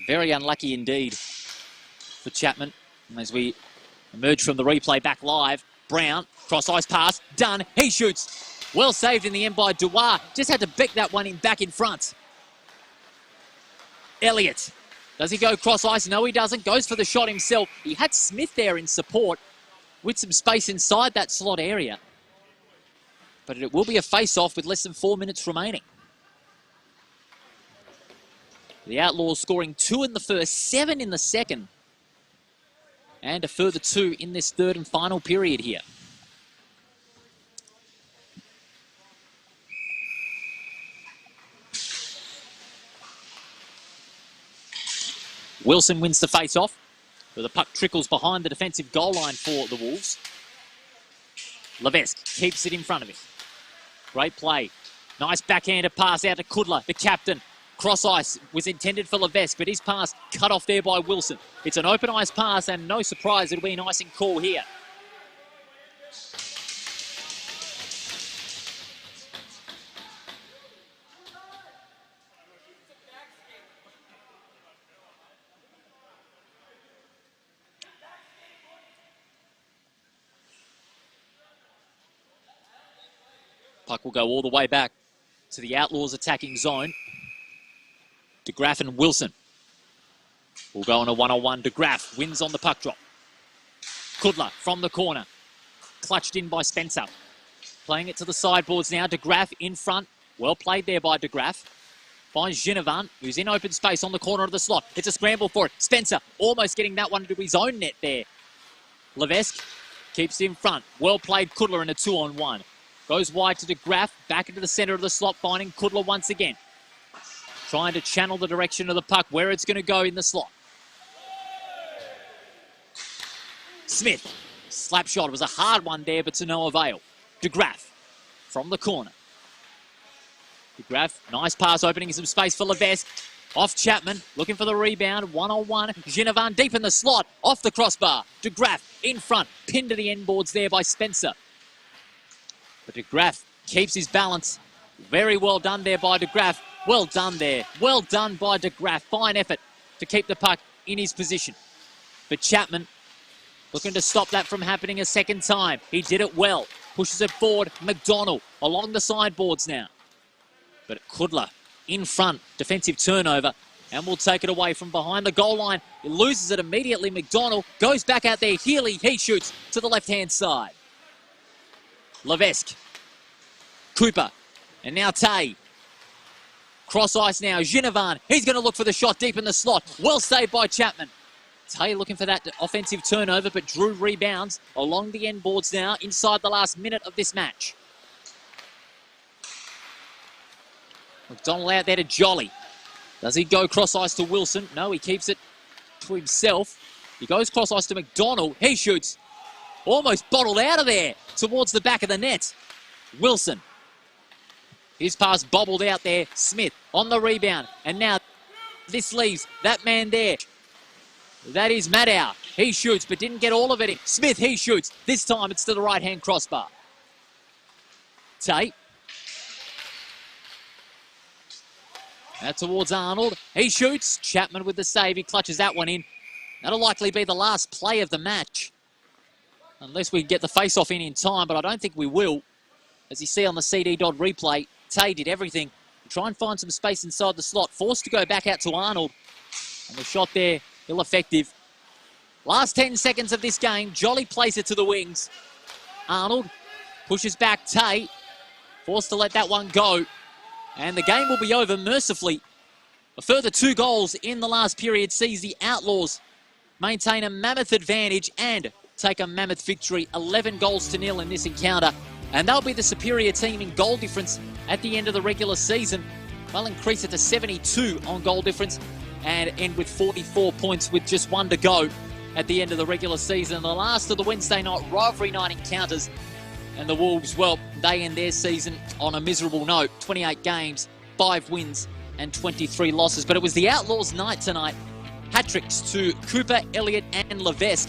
Very unlucky indeed for Chapman. And as we emerge from the replay back live, Brown, cross ice pass, done. He shoots. Well saved in the end by Dewar. Just had to beck that one in back in front. Elliott. Does he go cross ice? No, he doesn't. Goes for the shot himself. He had Smith there in support with some space inside that slot area. But it will be a face-off with less than 4 minutes remaining. The Outlaws scoring 2 in the first, 7 in the second. And a further 2 in this third and final period here. Wilson wins the face-off, where the puck trickles behind the defensive goal line for the Wolves. Levesque keeps it in front of him. Great play. Nice backhanded pass out to Kudla, the captain. Cross ice was intended for Levesque, but his pass cut off there by Wilson. It's an open ice pass, and no surprise, it'll be an icing call here. Puck will go all the way back to the Outlaws attacking zone. De Graaf and Wilson will go on a one-on-one. De Graaf wins on the puck drop. Kudler from the corner. Clutched in by Spencer. Playing it to the sideboards now. De Graaf in front. Well played there by De Graaf. Finds Ginnivan, who's in open space on the corner of the slot. It's a scramble for it. Spencer almost getting that one into his own net there. Levesque keeps in front. Well played Kudler in a 2-on-1. Goes wide to De Graaf. Back into the centre of the slot, finding Kudler once again. Trying to channel the direction of the puck, where it's going to go in the slot. Smith. Slap shot. It was a hard one there, but to no avail. De Graaf from the corner. De Graaf, nice pass, opening some space for Levesque. Off Chapman, looking for the rebound. One-on-one. Ginnivan deep in the slot. Off the crossbar. De Graaf in front. Pinned to the end boards there by Spencer. But De Graaf keeps his balance. Very well done there by De Graaf. Well done there. Well done by De Graaf. Fine effort to keep the puck in his position. But Chapman looking to stop that from happening a second time. He did it well. Pushes it forward. McDonald along the sideboards now. But Kudler in front. Defensive turnover. And will take it away from behind the goal line. He loses it immediately. McDonald goes back out there. Healy, he shoots to the left-hand side. Levesque. Cooper. And now Tay. Cross ice now. Ginnivan. He's going to look for the shot deep in the slot. Well saved by Chapman. Tay looking for that offensive turnover, but Drew rebounds along the end boards now inside the last minute of this match. McDonald out there to Jolly. Does he go cross ice to Wilson? No, he keeps it to himself. He goes cross ice to McDonald. He shoots. Almost bottled out of there towards the back of the net. Wilson. His pass bobbled out there. Smith on the rebound. And now this leaves that man there. That is Maddow. He shoots, but didn't get all of it in. Smith, he shoots. This time it's to the right-hand crossbar. Tate. Now towards Arnold. He shoots. Chapman with the save. He clutches that one in. That'll likely be the last play of the match. Unless we get the face-off in time, but I don't think we will. As you see on the CD Dodd replay, Tay did everything to try and find some space inside the slot. Forced to go back out to Arnold. And the shot there, ill effective. Last 10 seconds of this game. Jolly plays it to the wings. Arnold pushes back Tay. Forced to let that one go. And the game will be over mercifully. A further 2 goals in the last period sees the Outlaws maintain a mammoth advantage and take a mammoth victory. 11 goals to 0 in this encounter. And they'll be the superior team in goal difference at the end of the regular season. They'll increase it to 72 on goal difference and end with 44 points with just 1 to go at the end of the regular season. The last of the Wednesday night rivalry night encounters. And the Wolves, well, they end their season on a miserable note. 28 games, 5 wins and 23 losses. But it was the Outlaws' night tonight. Hat-tricks to Cooper, Elliott and Levesque.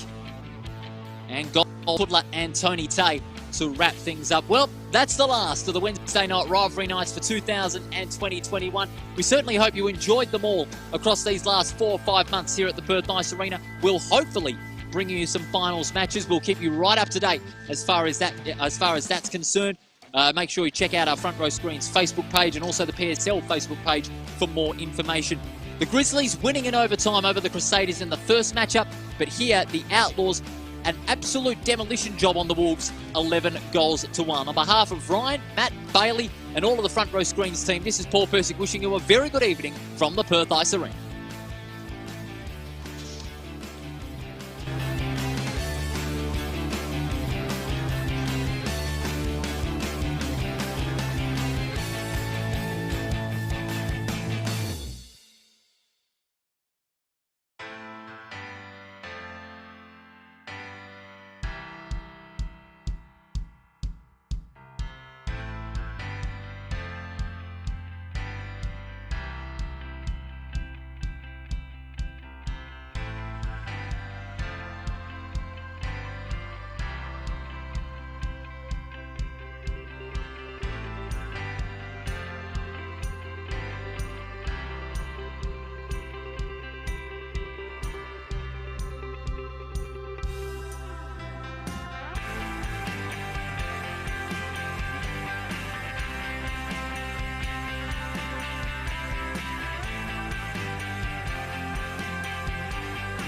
And goal Kudler and Tony Tay to wrap things up. Well, that's the last of the Wednesday night rivalry nights for 2020-21. We certainly hope you enjoyed them all across these last 4 or 5 months here at the Perth Ice Arena. We'll hopefully bring you some finals matches. We'll keep you right up to date as far as that's concerned. Make sure you check out our Front Row Screens Facebook page and also the PSL Facebook page for more information. The Grizzlies winning in overtime over the Crusaders in the first matchup, but here the Outlaws, an absolute demolition job on the Wolves, 11 goals to 1. On behalf of Ryan, Matt, Bailey and all of the Front Row Screens team, this is Paul Persick wishing you a very good evening from the Perth Ice Arena.